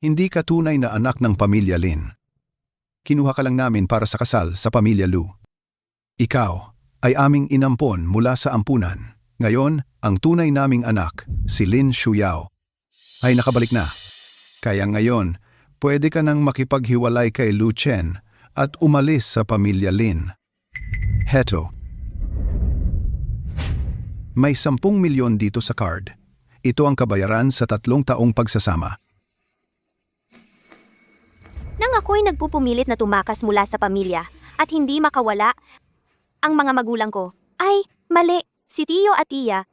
Hindi ka tunay na anak ng pamilya Lin. Kinuha ka lang namin para sa kasal sa pamilya Lu. Ikaw ay aming inampon mula sa ampunan. Ngayon, ang tunay naming anak, si Lin Shuyao, ay nakabalik na. Kaya ngayon, pwede ka nang makipaghiwalay kay Lu Chen at umalis sa pamilya Lin. Heto. May 10 milyon dito sa card. Ito ang kabayaran sa 3 taong pagsasama. Nang ako'y nagpupumilit na tumakas mula sa pamilya at hindi makawala, ang mga magulang ko, ay, mali, si Tio at Tia,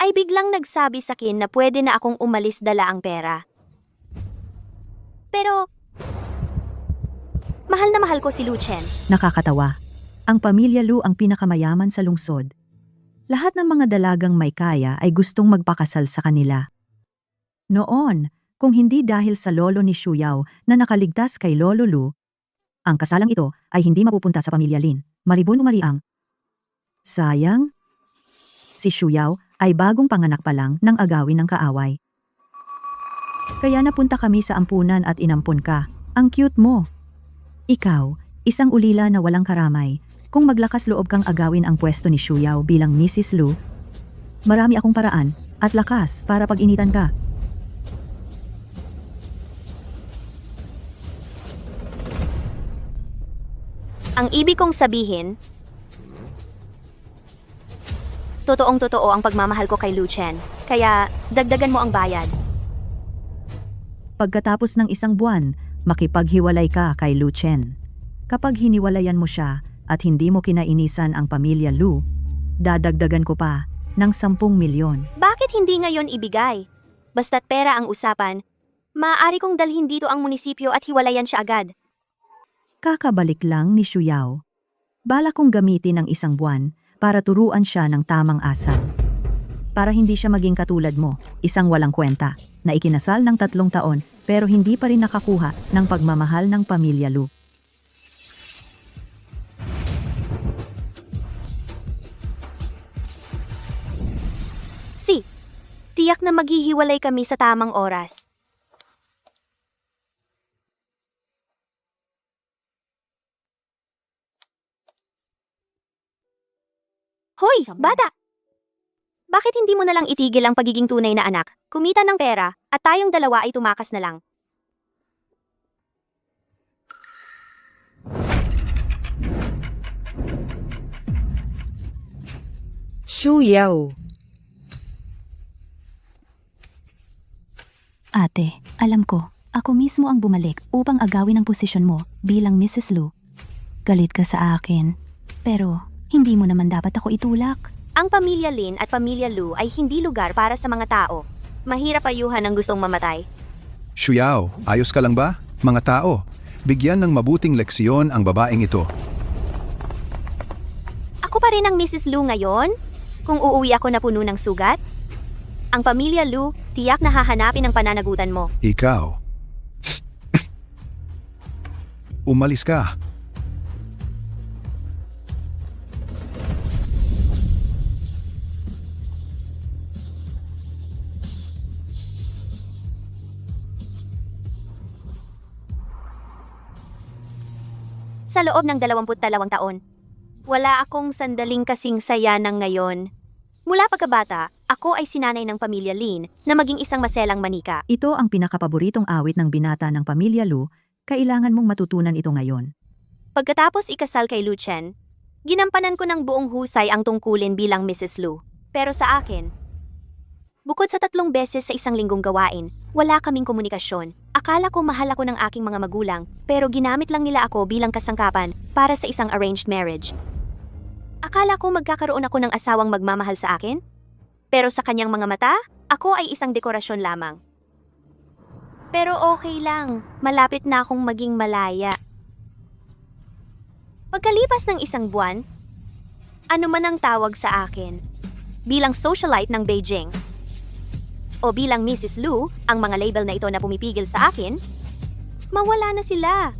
ay biglang nagsabi sa akin na pwede na akong umalis dala ang pera. Pero, mahal na mahal ko si Lu Chen. Nakakatawa. Ang pamilya Lu ang pinakamayaman sa lungsod. Lahat ng mga dalagang may kaya ay gustong magpakasal sa kanila. Noon, kung hindi dahil sa lolo ni Shuyao na nakaligtas kay Lolo Lu, ang kasalang ito ay hindi mapupunta sa pamilya Lin. Maribon umariang. Sayang, si Shuyao ay bagong panganak pa lang ng agawin ng kaaway. Kaya napunta kami sa ampunan at inampon ka. Ang cute mo. Ikaw, isang ulila na walang karamay. Kung maglakas loob kang agawin ang pwesto ni Shuyao bilang Mrs. Lu, marami akong paraan at lakas para pag-initan ka. Ang ibig kong sabihin, totoong-totoo ang pagmamahal ko kay Lu Chen, kaya dagdagan mo ang bayad. Pagkatapos ng 1 buwan, makipaghiwalay ka kay Lu Chen. Kapag hiniwalayan mo siya at hindi mo kinainisan ang pamilya Lu, dadagdagan ko pa ng 10 milyon. Bakit hindi ngayon ibigay? Basta't pera ang usapan, maaari kong dalhin dito ang munisipyo at hiwalayan siya agad. Kakabalik lang ni Shuyao. Bala kong gamitin ang 1 buwan para turuan siya ng tamang asal. Para hindi siya maging katulad mo, isang walang kwenta, na ikinasal ng 3 taon pero hindi pa rin nakakuha ng pagmamahal ng pamilya Lu. Tiyak na maghihiwalay kami sa tamang oras. Hoy, bata! Bakit hindi mo nalang itigil ang pagiging tunay na anak, kumita ng pera, at tayong dalawa ay tumakas na lang? Shuyao. Ate, alam ko, ako mismo ang bumalik upang agawin ang posisyon mo bilang Mrs. Lu. Galit ka sa akin, pero hindi mo naman dapat ako itulak. Ang pamilya Lin at pamilya Lu ay hindi lugar para sa mga tao. Mahirap ayuhan ang gustong mamatay. Shuyao, ayos ka lang ba? Mga tao, bigyan ng mabuting leksyon ang babaeng ito. Ako pa rin ang Mrs. Lu ngayon? Kung uuwi ako na puno ng sugat? Ang pamilya Lu, tiyak na hahanapin ang pananagutan mo. Ikaw. Umalis ka. Sa loob ng 22 taon, wala akong sandaling kasing saya ng ngayon. Mula pagkabata, ako ay sinanay ng pamilya Lin na maging isang maselang manika. Ito ang pinakapaboritong awit ng binata ng pamilya Lu, kailangan mong matutunan ito ngayon. Pagkatapos ikasal kay Lu Chen, ginampanan ko ng buong husay ang tungkulin bilang Mrs. Lu. Pero sa akin, bukod sa 3 beses sa isang linggong gawain, wala kaming komunikasyon. Akala ko mahal ako ng aking mga magulang, pero ginamit lang nila ako bilang kasangkapan para sa isang arranged marriage. Akala ko magkakaroon ako ng asawang magmamahal sa akin? Pero sa kanyang mga mata, ako ay isang dekorasyon lamang. Pero okay lang, malapit na akong maging malaya. Pagkalipas ng 1 buwan, ano man ang tawag sa akin, bilang socialite ng Beijing, o bilang Mrs. Lu, ang mga label na ito na pumipigil sa akin, mawala na sila.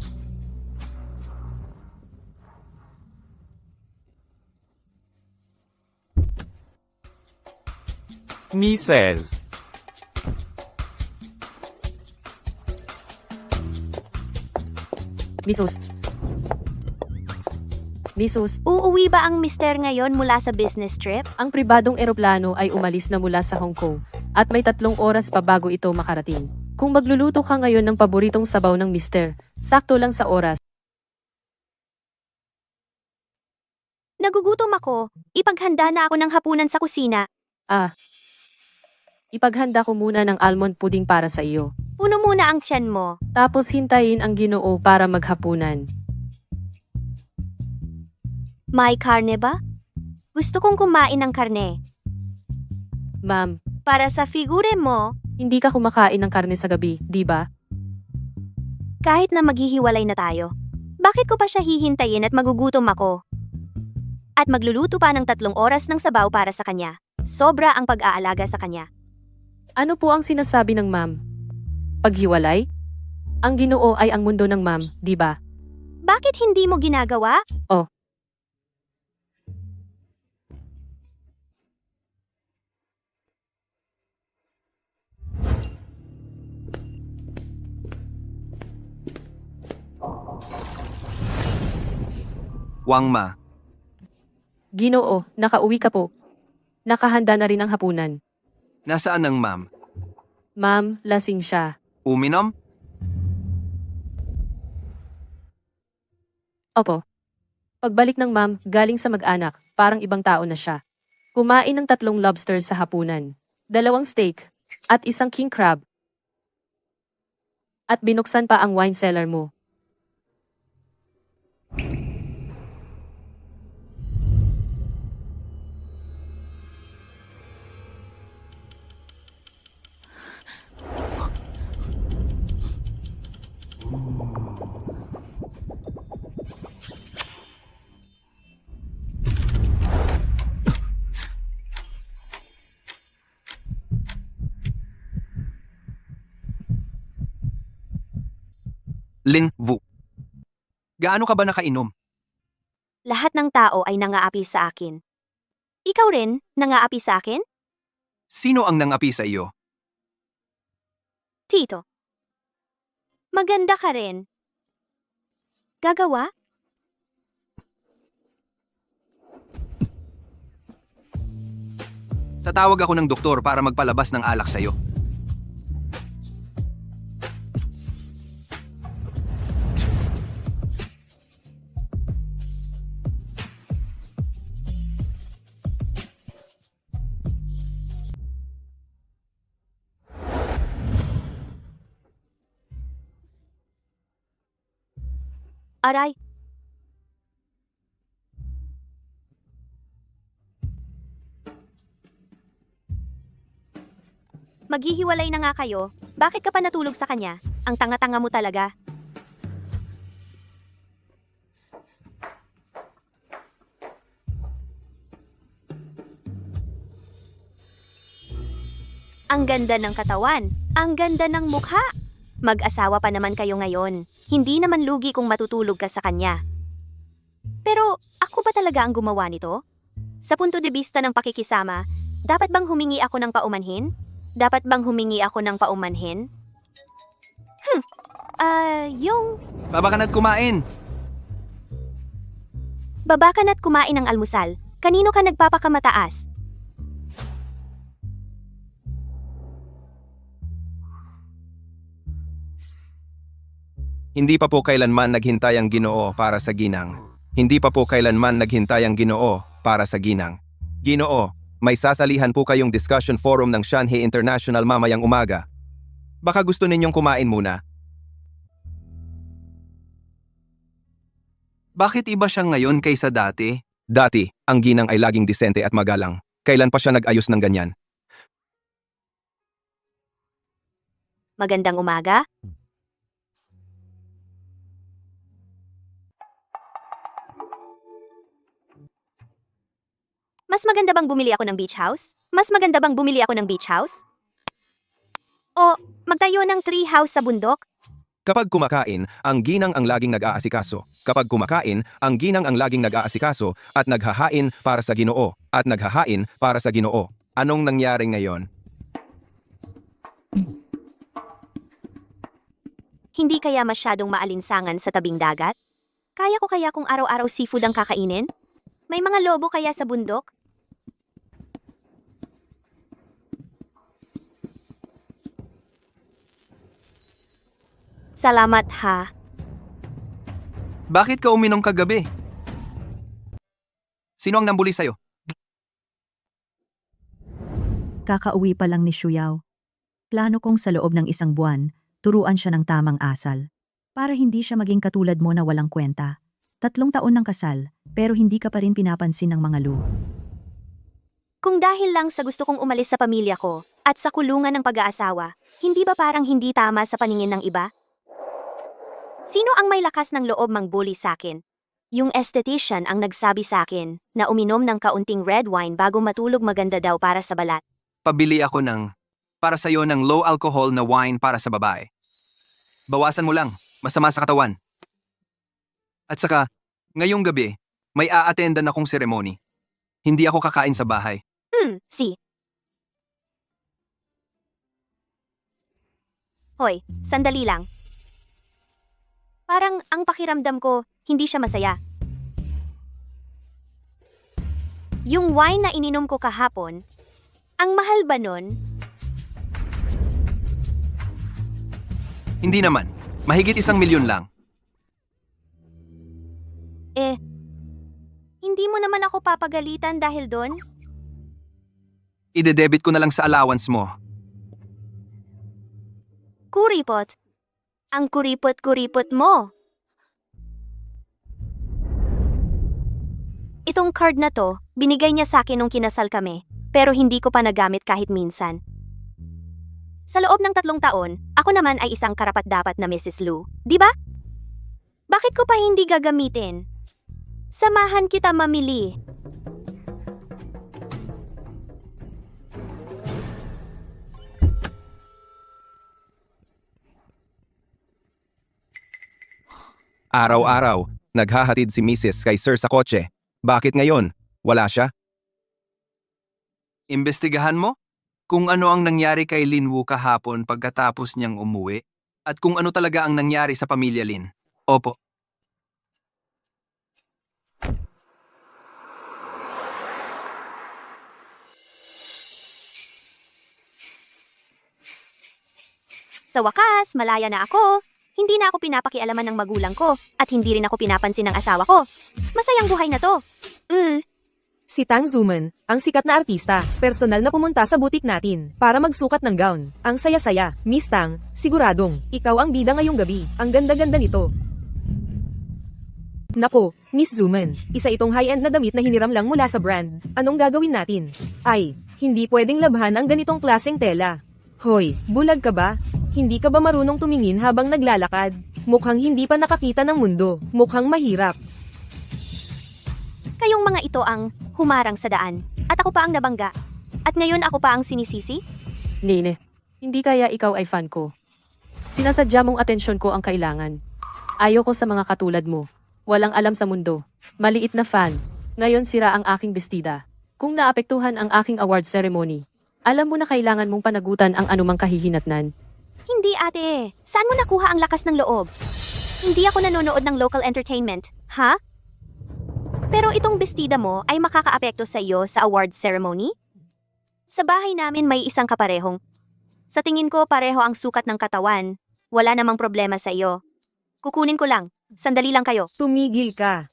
Mrs. Misus. Misus, Uuwi ba ang mister ngayon mula sa business trip? ang pribadong eroplano ay umalis na mula sa Hong Kong at may 3 oras pa bago ito makarating. Kung magluluto ka ngayon ng paboritong sabaw ng mister, sakto lang sa oras. Nagugutom ako. Ipaghanda na ako ng hapunan sa kusina. Ipaghanda ko muna ng almond pudding para sa iyo. Puno muna ang tiyan mo. Tapos hintayin ang Ginoo para maghapunan. May karne ba? Gusto kong kumain ng karne. Ma'am, Para sa figure mo, hindi ka kumakain ng karne sa gabi, di ba? kahit na maghihiwalay na tayo, bakit ko pa siya hihintayin at magugutom ako? At magluluto pa ng 3 oras ng sabaw para sa kanya. Sobra ang pag-aalaga sa kanya. Ano po ang sinasabi ng ma'am? Paghiwalay? Ang Ginoo ay ang mundo ng ma'am, di ba? Bakit hindi mo ginagawa? Wangma, Ginoo, nakauwi ka po. Nakahanda na rin ang hapunan. nasaan ang ma'am? Ma'am, lasing siya. Uminom? Opo. Pagbalik ng ma'am, galing sa mag-anak, parang ibang tao na siya. Kumain ng 3 lobster sa hapunan, 2 steak, at 1 king crab. At binuksan pa ang wine cellar mo. Lin Vu. Gaano ka ba nakainom? Lahat ng tao ay nangaapi sa akin. Ikaw rin, nangaapi sa akin? Sino ang nangapi sa iyo? Tito. Maganda ka rin. Gagawa? Tatawag ako ng doktor para magpalabas ng alak sa iyo. Aray. Maghihiwalay na nga kayo. Bakit ka pa natulog sa kanya? Ang tanga-tanga mo talaga. Ang ganda ng katawan. Ang ganda ng mukha. Mag-asawa pa naman kayo ngayon. Hindi naman lugi kung matutulog ka sa kanya. Pero ako ba talaga ang gumawa nito? Sa punto de vista ng pakikisama, dapat bang humingi ako ng paumanhin? Dapat bang humingi ako ng paumanhin? Yung Baba ka na't kumain! babakan at kumain ng almusal. Kanino ka nagpapakamataas? Hindi pa po kailanman naghintay ang Ginoo para sa ginang. Hindi pa po kailanman naghintay ang Ginoo para sa ginang. Ginoo, may sasalihan po kayong discussion forum ng Shanghai International mamayang umaga. Baka gusto ninyong kumain muna. Bakit iba siya ngayon kaysa dati? Dati, ang ginang ay laging disente at magalang. Kailan pa siya nag-ayos ng ganyan? Magandang umaga. Mas maganda bang bumili ako ng beach house? Mas maganda bang bumili ako ng beach house? O magtayo ng tree house sa bundok? Kapag kumakain, ang ginang ang laging nag-aasikaso. Kapag kumakain, ang ginang ang laging nag-aasikaso at naghahain para sa Ginoo. At naghahain para sa Ginoo. Anong nangyari ngayon? Hindi kaya masyadong maalinsangan sa tabing dagat? Kaya ko kaya kung araw-araw seafood ang kakainin? May mga lobo kaya sa bundok? Salamat ha. Bakit ka uminom kagabi? Sino ang nambuli sa'yo? Kakauwi pa lang ni Shuyao. Plano kong sa loob ng isang buwan, turuan siya ng tamang asal. Para hindi siya maging katulad mo na walang kwenta. 3 taon ng kasal, pero hindi ka pa rin pinapansin ng mga Lu. Kung dahil lang sa gusto kong umalis sa pamilya ko at sa kulungan ng pag-aasawa, hindi ba parang hindi tama sa paningin ng iba? Sino ang may lakas ng loob mangbully sa akin? Yung esthetician ang nagsabi sa akin na uminom ng kaunting red wine bago matulog maganda daw para sa balat. Pabili ako para sa'yo ng low alcohol na wine para sa babae. Bawasan mo lang, masama sa katawan. At saka, ngayong gabi, may a-attendan akong seremony. Hindi ako kakain sa bahay. Hoy, sandali lang. Parang ang pakiramdam ko, hindi siya masaya. Yung wine na ininom ko kahapon, ang mahal ba nun? Hindi naman. Mahigit 1 milyon lang. Hindi mo naman ako papagalitan dahil doon? Ide-debit ko na lang sa allowance mo. Kuripot. Ang kuripot-kuripot mo. Itong card na to, binigay niya sa akin nung kinasal kami, pero hindi ko pa nagamit kahit minsan. Sa loob ng 3 taon, ako naman ay isang karapat-dapat na Mrs. Lu, di ba? Bakit ko pa hindi gagamitin? Samahan kita mamili. Araw-araw, naghahatid si Mrs. kay Sir sa kotse. Bakit ngayon? Wala siya? Imbestigahan mo kung ano ang nangyari kay Lin Wu kahapon pagkatapos niyang umuwi at kung ano talaga ang nangyari sa pamilya Lin. Opo. Sa wakas, malaya na ako. Hindi na ako pinapakialaman ng magulang ko at hindi rin ako pinapansin ng asawa ko. Masayang buhay na to. Si Tang Zuman, ang sikat na artista, personal na pumunta sa butik natin para magsukat ng gown. Ang saya-saya, Miss Tang, siguradong, ikaw ang bida ngayong gabi. Ang ganda-ganda nito. Nako, Miss Zuman, isa itong high-end na damit na hiniram lang mula sa brand. Anong gagawin natin? Ay, hindi pwedeng labhan ang ganitong klaseng tela. Hoy, bulag ka ba? Hindi ka ba marunong tumingin habang naglalakad? Mukhang hindi pa nakakita ng mundo. Mukhang mahirap. Kayong mga ito ang humarang sa daan at ako pa ang nabangga. At ngayon ako pa ang sinisisi? Nene, hindi kaya ikaw ay fan ko. Sinasadya mong atensyon ko ang kailangan. Ayoko sa mga katulad mo. Walang alam sa mundo. Maliit na fan. Ngayon sira ang aking bestida. Kung naapektuhan ang aking award ceremony, alam mo na kailangan mong panagutan ang anumang kahihinatnan. Hindi ate. Saan mo nakuha ang lakas ng loob? Hindi ako nanonood ng local entertainment. Ha? Pero itong bestida mo ay makakaapekto sa iyo sa award ceremony? Sa bahay namin may isang kaparehong. Sa tingin ko pareho ang sukat ng katawan. Wala namang problema sa iyo. Kukunin ko lang. Sandali lang kayo. Tumigil ka.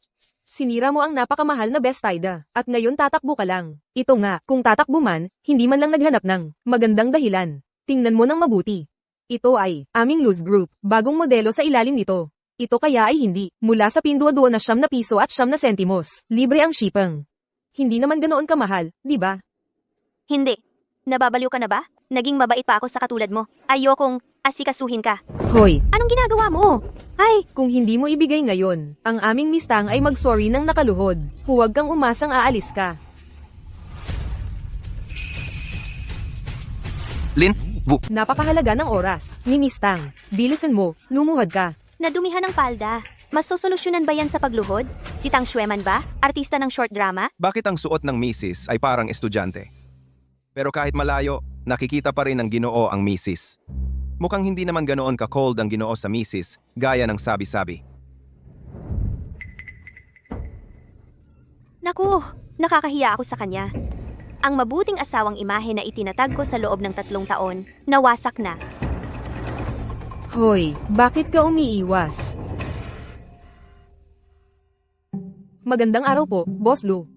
Sinira mo ang napakamahal na bestida, at ngayon tatakbo ka lang. Ito nga, kung tatakbo man, hindi man lang naghanap ng magandang dahilan. Tingnan mo ng mabuti. Ito ay aming loose group, bagong modelo sa ilalim nito. Ito kaya ay hindi, mula sa pinduwa-duwa na ₱9 at 9 sentimos. Libre ang shipping. Hindi naman ganoon kamahal, di ba? Hindi. Nababaliw ka na ba? Naging mabait pa ako sa katulad mo. Ayokong asikasuhin ka. Hoy, Anong ginagawa mo? Ay, kung hindi mo ibigay ngayon, ang aming mistang ay mag-sorry ng nakaluhod. Huwag kang umasang aalis ka. Lin Wu. Napakahalaga ng oras. Ni Mistang, bilisan mo, lumuhod ka. nadumihan ng palda. Masosolusyonan ba yan sa pagluhod? Si Tang Xueman ba? Artista ng short drama? Bakit ang suot ng Mrs. ay parang estudyante? Pero kahit malayo, nakikita pa rin ng Ginoo ang Mrs. Mukhang hindi naman ganoon ka-cold ang Ginoo sa misis, gaya ng sabi-sabi. Naku, nakakahiya ako sa kanya. Ang mabuting asawang imahe na itinatag ko sa loob ng 3 taon, nawasak na. Hoy, bakit ka umiiwas? Magandang araw po, Boss Lou.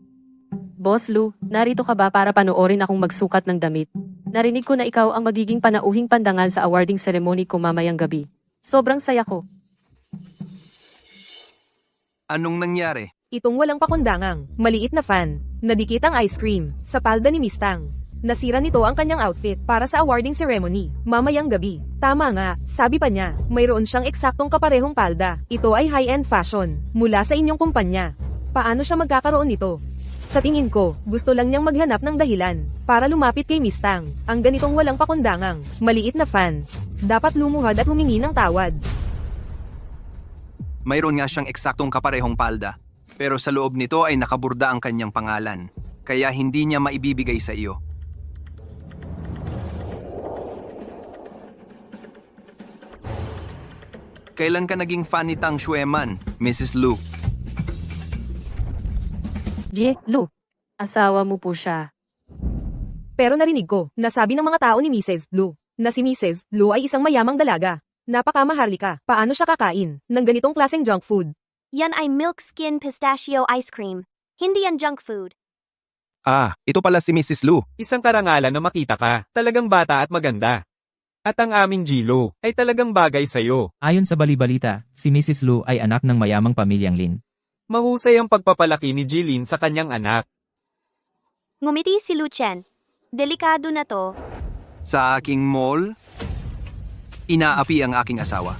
Boss Lou, narito ka ba para panoorin akong magsukat ng damit? Narinig ko na ikaw ang magiging panauhing pandangal sa awarding ceremony ko mamayang gabi. Sobrang saya ko. Anong nangyari? Itong walang pakundangang, maliit na fan, nadikit ang ice cream, sa palda ni Mistang. Nasira nito ang kanyang outfit para sa awarding ceremony, mamayang gabi. Tama nga, sabi pa niya, mayroon siyang eksaktong kaparehong palda. Ito ay high-end fashion, mula sa inyong kumpanya. Paano siya magkakaroon nito? Sa tingin ko, gusto lang niyang maghanap ng dahilan para lumapit kay Mistang. Ang ganitong walang pakundangang, maliit na fan, dapat lumuhad at humingi ng tawad. Mayroon nga siyang eksaktong kaparehong palda, pero sa loob nito ay nakaburda ang kanyang pangalan, kaya hindi niya maibibigay sa iyo. Kailan ka naging fan ni Tang Xueman, Mrs. Lu? Lou, asawa mo po siya. Pero narinig ko, nasabi ng mga tao ni Mrs. Lou, na si Mrs. Lou ay isang mayamang dalaga. Napakamaharlika, paano siya kakain ng ganitong klaseng junk food? Yan ay milk skin pistachio ice cream. Hindi yan junk food. Ah, ito pala si Mrs. Lu. Isang karangalan na makita ka, talagang bata at maganda. At ang aming Gilo ay talagang bagay sa'yo. Ayon sa balibalita, si Mrs. Lu ay anak ng mayamang pamilyang Lin. Mahusay ang pagpapalaki ni Jilin sa kanyang anak. Ngumiti si Lu Chen. Delikado na to. Sa aking mall, inaapi ang aking asawa.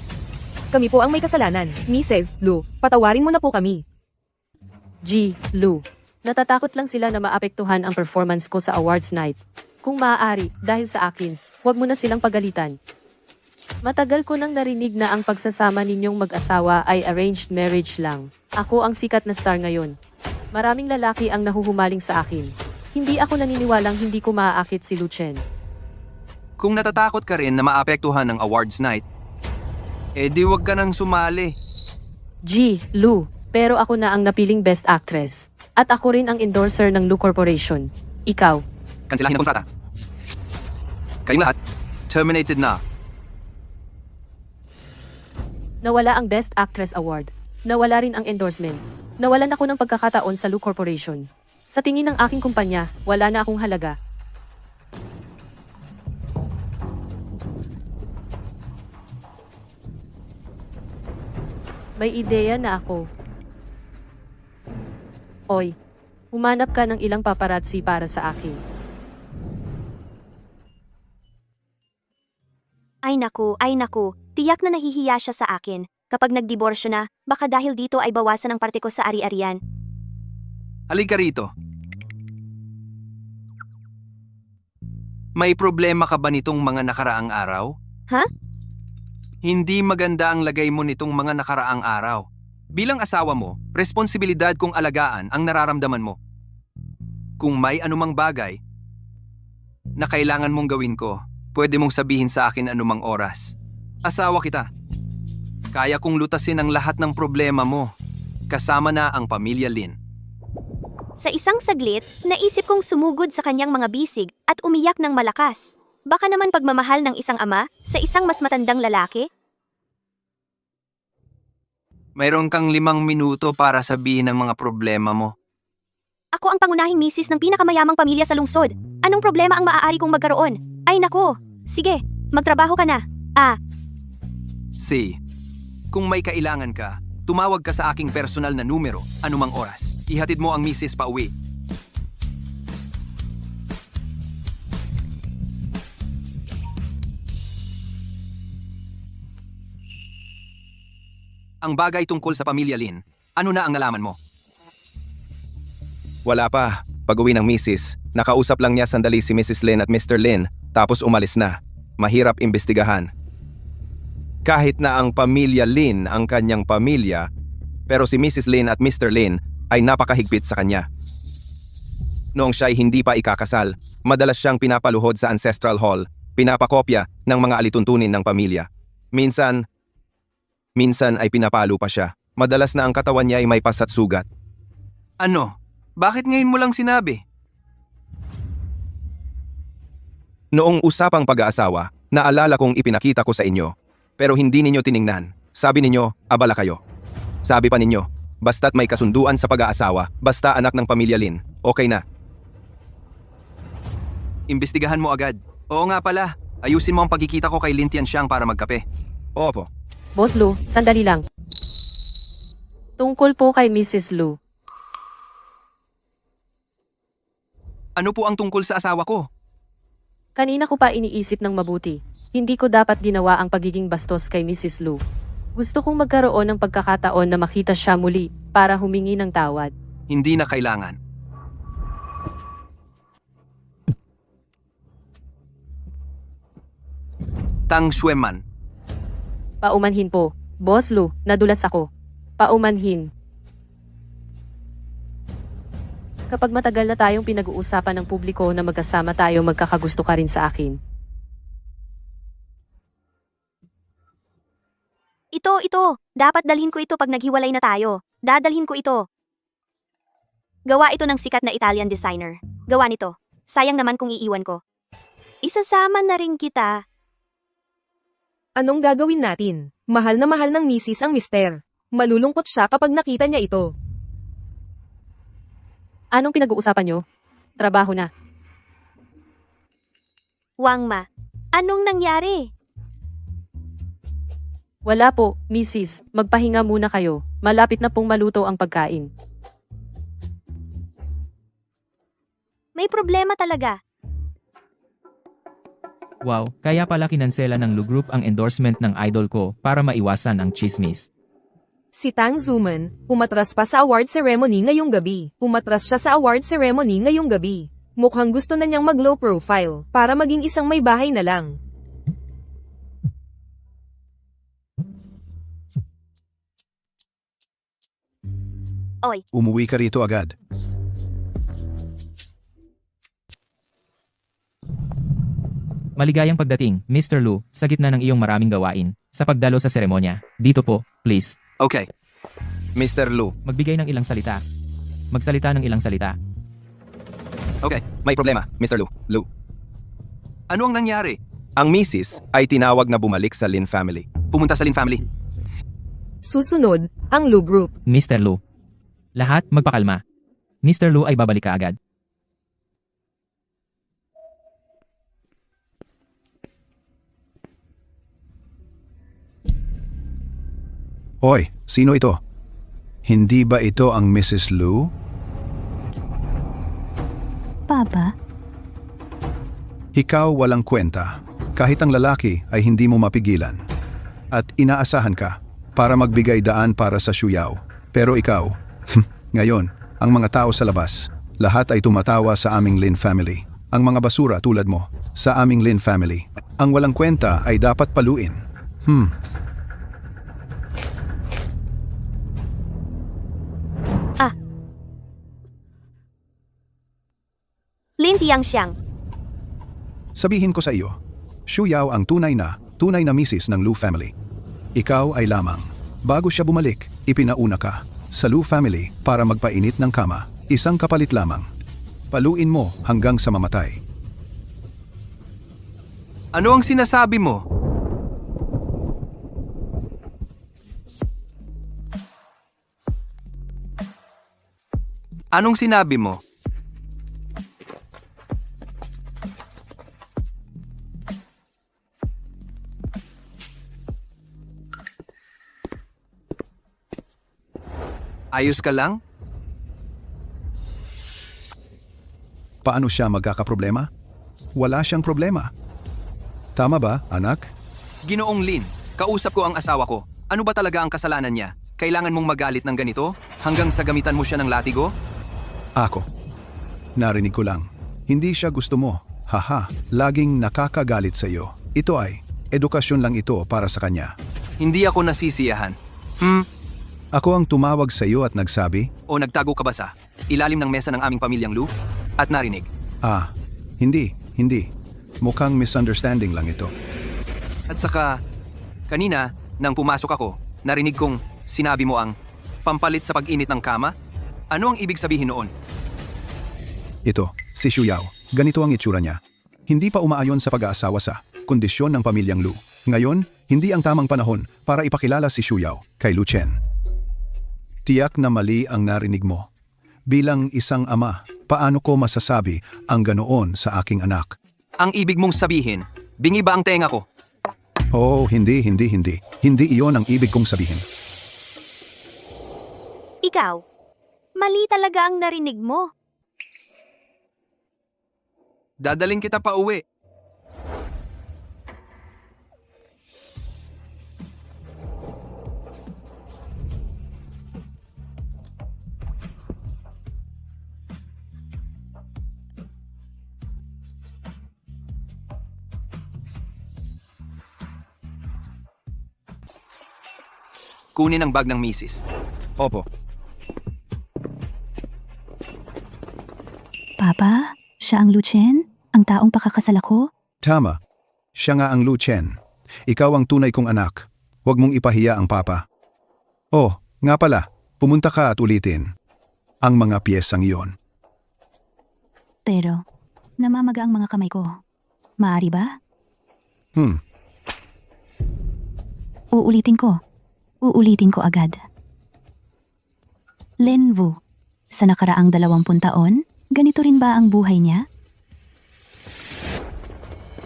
Kami po ang may kasalanan, Mrs. Lou, patawarin mo na po kami. Lou, natatakot lang sila na maapektuhan ang performance ko sa awards night. Kung maaari, dahil sa akin, huwag mo na silang pagalitan. Matagal ko nang narinig na ang pagsasama ninyong mag-asawa ay arranged marriage lang. Ako ang sikat na star ngayon. Maraming lalaki ang nahuhumaling sa akin. Hindi ako naniniwalang hindi ko maaakit si Lu Chen. Kung natatakot ka rin na maapektuhan ng awards night, di wag ka nang sumali. Lou, pero ako na ang napiling best actress. At ako rin ang endorser ng Lu Corporation. Ikaw. Kansilahin ang kontrata. Kayong lahat, terminated na. Nawala ang Best Actress Award. Nawala rin ang endorsement. Nawalan ako ng pagkakataon sa Lu Corporation. Sa tingin ng aking kumpanya, wala na akong halaga. May ideya na ako. Oy, humanap ka ng ilang paparazzi para sa akin. Ay naku, tiyak na nahihiya siya sa akin. Kapag nagdiborsyo na, baka dahil dito ay bawasan ang parte ko sa ari-arian. Halika rito. May problema ka ba nitong mga nakaraang araw? Ha? Hindi maganda ang lagay mo nitong mga nakaraang araw. Bilang asawa mo, responsibilidad kong alagaan ang nararamdaman mo. Kung may anumang bagay na kailangan mong gawin ko, pwede mong sabihin sa akin anumang oras. Asawa kita. Kaya kong lutasin ang lahat ng problema mo, kasama na ang pamilya Lin. Sa isang saglit, naisip kong sumugod sa kanyang mga bisig at umiyak ng malakas. Baka naman pagmamahal ng isang ama sa isang mas matandang lalaki? Mayroon kang 5 minuto para sabihin ang mga problema mo. Ako ang pangunahing misis ng pinakamayamang pamilya sa lungsod. Anong problema ang maaari kong magkaroon? Ay nako, sige, magtrabaho ka na. C. Kung may kailangan ka, tumawag ka sa aking personal na numero, anumang oras. Ihatid mo ang misis pa uwi. Ang bagay tungkol sa pamilya Lin, ano na ang nalaman mo? Wala pa. Pag-uwi ng misis, nakausap lang niya sandali si Mrs. Lin at Mr. Lin, tapos umalis na. Mahirap imbestigahan. Kahit na ang pamilya Lin ang kanyang pamilya, pero si Mrs. Lin at Mr. Lin ay napakahigpit sa kanya. Noong siya ay hindi pa ikakasal, madalas siyang pinapaluhod sa Ancestral Hall pinapakopya ng mga alituntunin ng pamilya. Minsan ay pinapalo pa siya. Madalas na ang katawan niya ay may pas at sugat. Ano? Bakit ngayon mo lang sinabi? Noong usapang pag-aasawa, naalala kong ipinakita ko sa inyo. Pero hindi ninyo tiningnan. Sabi ninyo, abala kayo. Sabi pa ninyo, basta't may kasunduan sa pag-aasawa, basta anak ng pamilya Lin, okay na. Imbestigahan mo agad. Oo nga pala, ayusin mo ang pagkikita ko kay Lin Tianxiang para magkape. Opo. Boss Lu, sandali lang. Tungkol po kay Mrs. Lu. Ano po ang tungkol sa asawa ko? Kanina ko pa iniisip ng mabuti. Hindi ko dapat ginawa ang pagiging bastos kay Mrs. Lu. Gusto kong magkaroon ng pagkakataon na makita siya muli para humingi ng tawad. Hindi na kailangan. Tang Xueman. Paumanhin po. Boss Lu, nadulas ako. Paumanhin. Kapag matagal na tayong pinag-uusapan ng publiko na magkasama tayo, magkakagusto ka rin sa akin. Ito. Dapat dalhin ko ito pag naghiwalay na tayo. Dadalhin ko ito. Gawa ito ng sikat na Italian designer. Gawa nito. Sayang naman kung iiwan ko. Isasama na rin kita. Anong gagawin natin? Mahal na mahal ng misis ang mister. Malulungkot siya kapag nakita niya ito. Anong pinag-uusapan nyo? Trabaho na. Wangma, anong nangyari? Wala po, Mrs. Magpahinga muna kayo. Malapit na pong maluto ang pagkain. May problema talaga. Wow, kaya pala kinansela ng Lu Group ang endorsement ng idol ko para maiwasan ang chismis. Si Tang Zuman, umatras pa sa award ceremony ngayong gabi. Umatras siya sa award ceremony ngayong gabi. Mukhang gusto na niyang mag-low profile para maging isang may bahay na lang. Oy, Umuwi ka rito agad. Maligayang pagdating, Mr. Lu, sa gitna ng iyong maraming gawain. Sa pagdalo sa seremonya. Dito po, please. Okay. Mr. Lu, Magbigay ng ilang salita. Magsalita ng ilang salita. Okay. may problema, Mr. Lu. Ano ang nangyari? Ang misis ay tinawag na bumalik sa Lin family. Pumunta sa Lin family. Susunod, ang Lu Group. Mr. Lu. Lahat magpakalma. Mr. Lu ay babalik ka agad. Hoy, sino ito? Hindi ba ito ang Mrs. Lu? Papa, Ikaw walang kwenta. Kahit ang lalaki ay hindi mo mapigilan. At inaasahan ka para magbigay daan para sa Shuyao. Pero ikaw, ngayon, ang mga tao sa labas, lahat ay tumatawa sa aming Lin family. Ang mga basura tulad mo, sa aming Lin family. Ang walang kwenta ay dapat paluin. Lin Tianxiang. Sabihin ko sa iyo, Shuyao ang tunay na misis ng Lu family. Ikaw ay lamang. Bago siya bumalik, ipinauna ka sa Lu family para magpainit ng kama. Isang kapalit lamang. Paluin mo hanggang sa mamatay. Ano ang sinasabi mo? Anong sinabi mo? Ayos ka lang? Paano siya magkakaproblema? Wala siyang problema. Tama ba, anak? Ginoong Lin, kausap ko ang asawa ko. Ano ba talaga ang kasalanan niya? Kailangan mong magalit ng ganito? Hanggang sa gamitan mo siya ng latigo? Ako. Narinig ko lang. Hindi siya gusto mo. Haha, laging nakakagalit sa iyo. Ito ay, edukasyon lang ito para sa kanya. Hindi ako nasisiyahan. Ako ang tumawag sa iyo at nagsabi, O nagtago ka ba sa ilalim ng mesa ng aming pamilyang Lu? At narinig. hindi. mukhang misunderstanding lang ito. At saka, kanina, nang pumasok ako, narinig kong sinabi mo ang pampalit sa pag-init ng kama? Ano ang ibig sabihin noon? Ito, si Shuyao. Ganito ang itsura niya. Hindi pa umaayon sa pag-aasawa sa kondisyon ng pamilyang Lu. Ngayon, hindi ang tamang panahon para ipakilala si Shuyao kay Lu Chen. Tiyak na mali ang narinig mo. Bilang isang ama, paano ko masasabi ang ganoon sa aking anak? Ang ibig mong sabihin, bingi ba ang tenga ko? Oh, hindi. Hindi iyon ang ibig kong sabihin. Ikaw, mali talaga ang narinig mo. Dadaling kita pa uwi. Kunin ang bag ng misis. Opo. Papa, siya ang Lu Chen? Ang taong pakakasal ako? Tama. Siya nga ang Lu Chen. Ikaw ang tunay kong anak. Huwag mong ipahiya ang papa. Oh, nga pala. Pumunta ka at ulitin ang mga piyesang iyon. Pero, namamaga ang mga kamay ko. Maari ba? Uulitin ko agad. Lin Wu, sa nakaraang 20 taon, ganito rin ba ang buhay niya?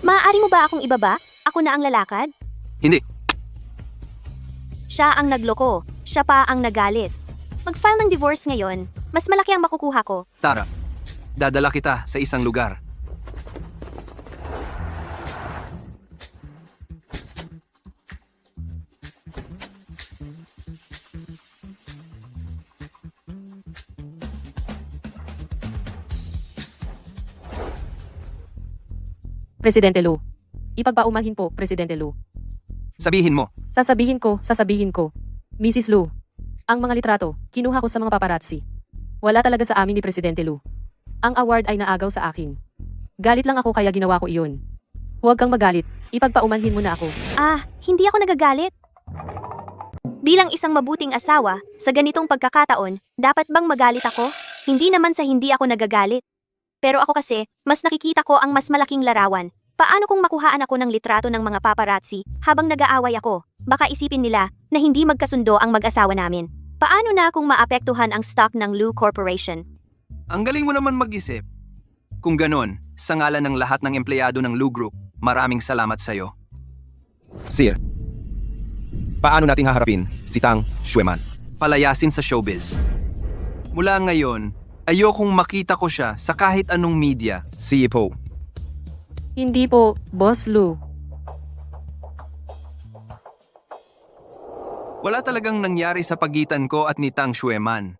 Maaari mo ba akong ibaba? Ako na ang lalakad? Hindi. Siya ang nagloko. Siya pa ang nagalit. Mag-file ng divorce ngayon. Mas malaki ang makukuha ko. Tara, dadala kita sa isang lugar. Presidente Lu. Ipagpaumanhin po, Presidente Lu. Sabihin mo, Sasabihin ko. Mrs. Lu, ang mga litrato, kinuha ko sa mga paparazzi. Wala talaga sa amin ni Presidente Lu. Ang award ay naagaw sa akin. Galit lang ako kaya ginawa ko iyon. Huwag kang magalit, ipagpaumanhin mo na ako. Hindi ako nagagalit. Bilang isang mabuting asawa, sa ganitong pagkakataon, dapat bang magalit ako? Hindi naman sa hindi ako nagagalit. Pero ako kasi, mas nakikita ko ang mas malaking larawan. Paano kung makuhaan ako ng litrato ng mga paparazzi habang nag-aaway ako? Baka isipin nila na hindi magkasundo ang mag-asawa namin. Paano na kung maapektuhan ang stock ng Lu Corporation? ang galing mo naman mag-isip. Kung ganon, sa ngalan ng lahat ng empleyado ng Lu Group, maraming salamat sa'yo. Sir, paano nating haharapin si Tang Xueman? Palayasin sa showbiz. Mula ngayon, ayokong makita ko siya sa kahit anong media. CFO. Hindi po, Boss Lu. Wala talagang nangyari sa pagitan ko at ni Tang Xueman.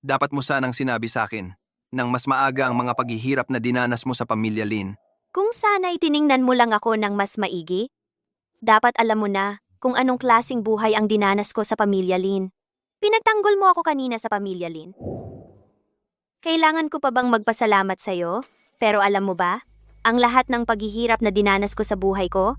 Dapat mo sanang sinabi sa akin nang mas maaga ang mga paghihirap na dinanas mo sa pamilya Lin. Kung sana'y tiningnan mo lang ako ng mas maigi, dapat alam mo na kung anong klasing buhay ang dinanas ko sa pamilya Lin. Pinagtanggol mo ako kanina sa pamilya Lin. Kailangan ko pa bang magpasalamat sa'yo? Pero alam mo ba, ang lahat ng paghihirap na dinanas ko sa buhay ko?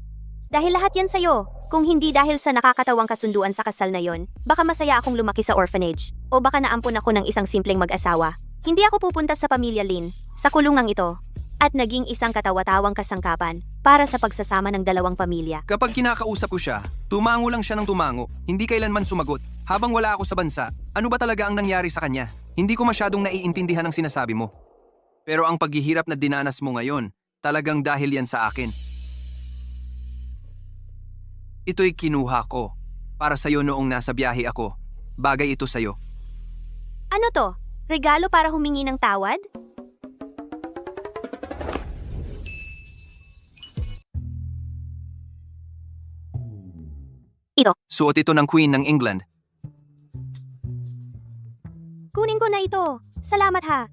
Dahil lahat yan sa'yo. Kung hindi dahil sa nakakatawang kasunduan sa kasal na yon, baka masaya akong lumaki sa orphanage. O baka naampun ako ng isang simpleng mag-asawa. Hindi ako pupunta sa pamilya Lin, sa kulungang ito. At naging isang katawa-tawang kasangkapan para sa pagsasama ng dalawang pamilya. Kapag kinakausap ko siya, tumango lang siya ng tumango, hindi kailanman sumagot. Habang wala ako sa bansa, ano ba talaga ang nangyari sa kanya? Hindi ko masyadong naiintindihan ang sinasabi mo. Pero ang paghihirap na dinanas mo ngayon, talagang dahil yan sa akin. Ito'y kinuha ko para sa'yo noong nasa biyahe ako. Bagay ito sa'yo. Ano to? Regalo para humingi ng tawad? Suot ito ng Queen ng England. Kunin ko na ito. Salamat ha.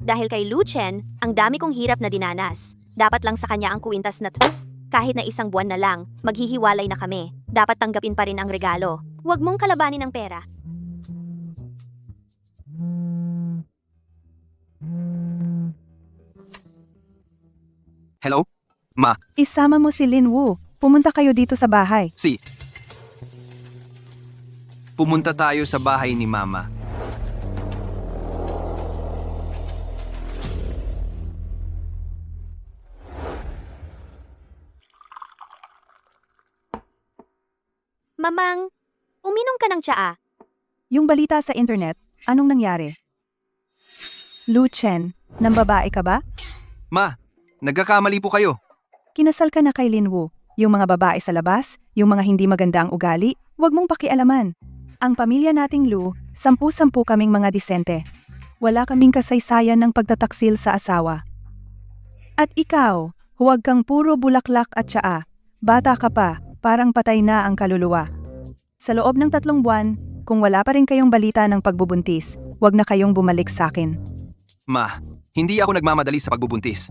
Dahil kay Lu Chen, ang dami kong hirap na dinanas. Dapat lang sa kanya ang kuwintas na to. Kahit na isang buwan na lang, maghihiwalay na kami. Dapat tanggapin pa rin ang regalo. Huwag mong kalabanin ang pera. Hello? Ma, Isama mo si Lin Wu. Pumunta kayo dito sa bahay. pumunta tayo sa bahay ni Mama. Mamang, uminom ka ng tsaa. Yung balita sa internet, anong nangyari? Lu Chen, ng babae ka ba? Ma, nagkakamali po kayo. Kinasal ka na kay Lin Wu. Yung mga babae sa labas, yung mga hindi maganda ang ugali, huwag mong pakialaman. Ang pamilya nating Lu, 10-10 kaming mga disente. Wala kaming kasaysayan ng pagtataksil sa asawa. At ikaw, huwag kang puro bulaklak at tsaa. Bata ka pa, parang patay na ang kaluluwa. Sa loob ng 3 buwan, kung wala pa rin kayong balita ng pagbubuntis, huwag na kayong bumalik sa akin. Ma, hindi ako nagmamadali sa pagbubuntis.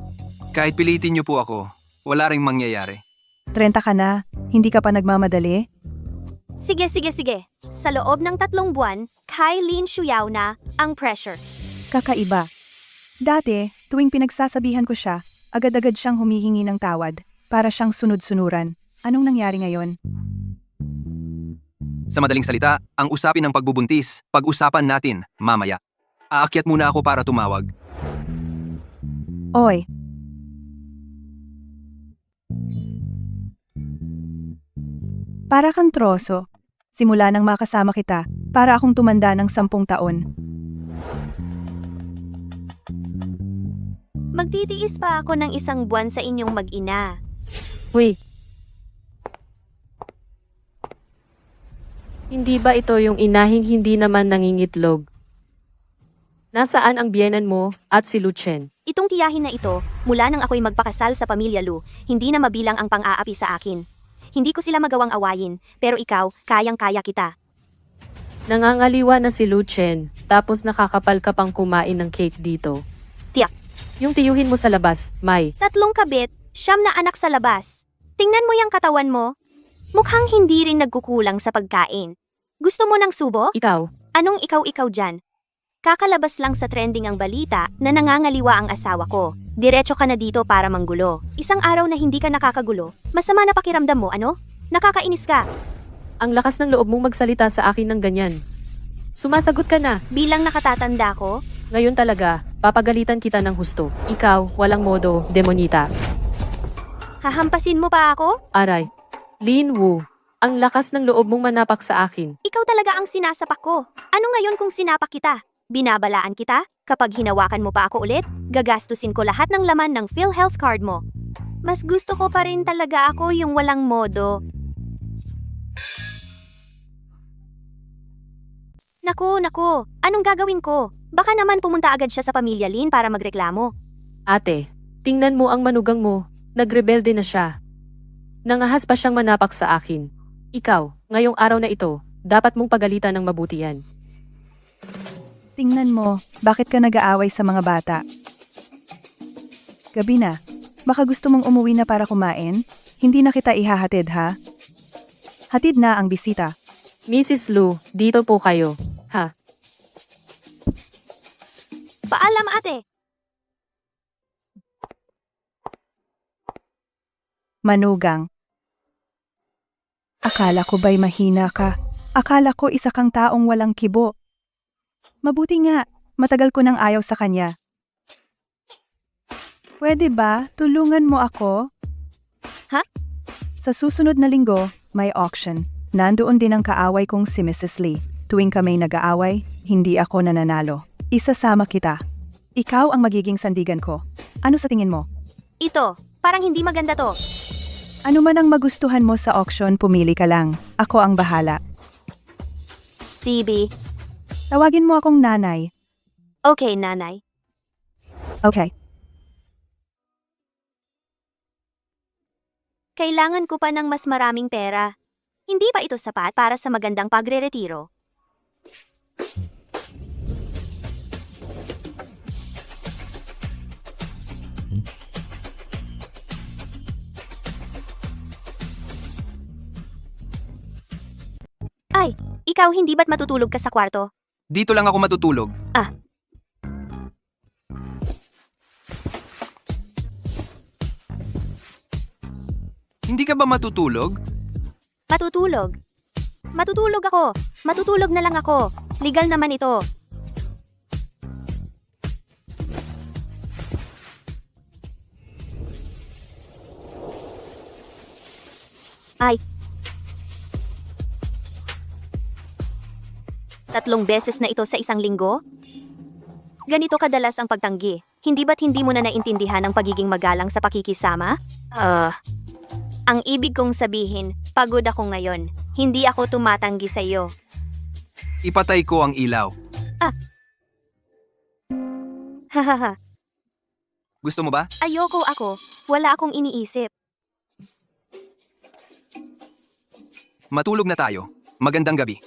Kahit pilitin niyo po ako, wala ring mangyayari. 30 ka na, hindi ka pa nagmamadali? Sige. Sa loob ng 3 buwan, kay Lin Shuyao na ang pressure. Kakaiba. Dati, tuwing pinagsasabihan ko siya, agad-agad siyang humihingi ng tawad, para siyang sunod-sunuran. Anong nangyari ngayon? Sa madaling salita, ang usapin ng pagbubuntis, pag-usapan natin, mamaya. Aakyat muna ako para tumawag. Oy. Para kang troso. Simula nang makasama kita, para akong tumanda ng 10 taon. Magtitiis pa ako ng 1 buwan sa inyong mag-ina. Uy. Hindi ba ito yung inahing hindi naman nangingitlog? Nasaan ang biyenan mo at si Lu Chen? Itong tiyahin na ito, mula nang ako'y magpakasal sa pamilya Lu, hindi na mabilang ang pang-aapi sa akin. Hindi ko sila magawang awayin, pero ikaw, kayang-kaya kita. Nangangaliwa na si Lu Chen, tapos nakakapal ka pang kumain ng cake dito. Tiyak. Yung tiyuhin mo sa labas, Mai. 3 kabit, 9 na anak sa labas. Tingnan mo yung katawan mo. Mukhang hindi rin nagkukulang sa pagkain. Gusto mo ng subo? Ikaw, Anong ikaw dyan? Kakalabas lang sa trending ang balita na nangangaliwa ang asawa ko. Diretso ka na dito para manggulo. 1 araw na hindi ka nakakagulo, masama na pakiramdam mo, ano? Nakakainis ka. ang lakas ng loob mong magsalita sa akin ng ganyan. Sumasagot ka na. Bilang nakatatanda ko, Ngayon talaga, papagalitan kita ng husto. Ikaw, walang modo, demonita. hahampasin mo pa ako? Aray. Lin Wu, ang lakas ng loob mong manapak sa akin. Ikaw talaga ang sinasapak ko. Ano ngayon kung sinapak kita? Binabalaan kita? Kapag hinawakan mo pa ako ulit, gagastusin ko lahat ng laman ng PhilHealth card mo. Mas gusto ko pa rin talaga ako yung walang modo. Naku, anong gagawin ko? Baka naman pumunta agad siya sa pamilya Lin para magreklamo. Ate, tingnan mo ang manugang mo. Nagrebelde na siya. Nangahas pa siyang manapak sa akin. Ikaw, ngayong araw na ito, dapat mong pagalitan ng mabuti yan. Tingnan mo, bakit ka nag-aaway sa mga bata? Gabi na. Baka gusto mong umuwi na para kumain? Hindi na kita ihahatid, ha? Hatid na ang bisita. Mrs. Lu, dito po kayo. Ha? Paalam, ate! Manugang. Akala ko ba'y mahina ka? Akala ko isa kang taong walang kibo. Mabuti nga, matagal ko nang ayaw sa kanya. Pwede ba, tulungan mo ako? Ha? Sa susunod na linggo, may auction. Nandoon din ang kaaway kong si Mrs. Lee. Tuwing kami nag-aaway, hindi ako nananalo. Isasama kita. Ikaw ang magiging sandigan ko. Ano sa tingin mo? Ito, parang hindi maganda to. Ano man ang magustuhan mo sa auction, pumili ka lang. Ako ang bahala. CB. Tawagin mo akong nanay. Okay, nanay. Okay. Kailangan ko pa ng mas maraming pera. Hindi ba ito sapat para sa magandang pagre-retiro? Ay, ikaw hindi ba't matutulog ka sa kwarto? Dito lang ako matutulog. Hindi ka ba matutulog? Matutulog. Matutulog ako. Matutulog na lang ako. Legal naman ito. Ay. 3 beses na ito sa isang linggo? Ganito kadalas ang pagtanggi. Hindi ba't hindi mo na naintindihan ang pagiging magalang sa pakikisama? Ang ibig kong sabihin, pagod ako ngayon. Hindi ako tumatanggi sa iyo. Ipatay ko ang ilaw. Hahaha. Gusto mo ba? Ayoko ako. Wala akong iniisip. Matulog na tayo. Magandang gabi.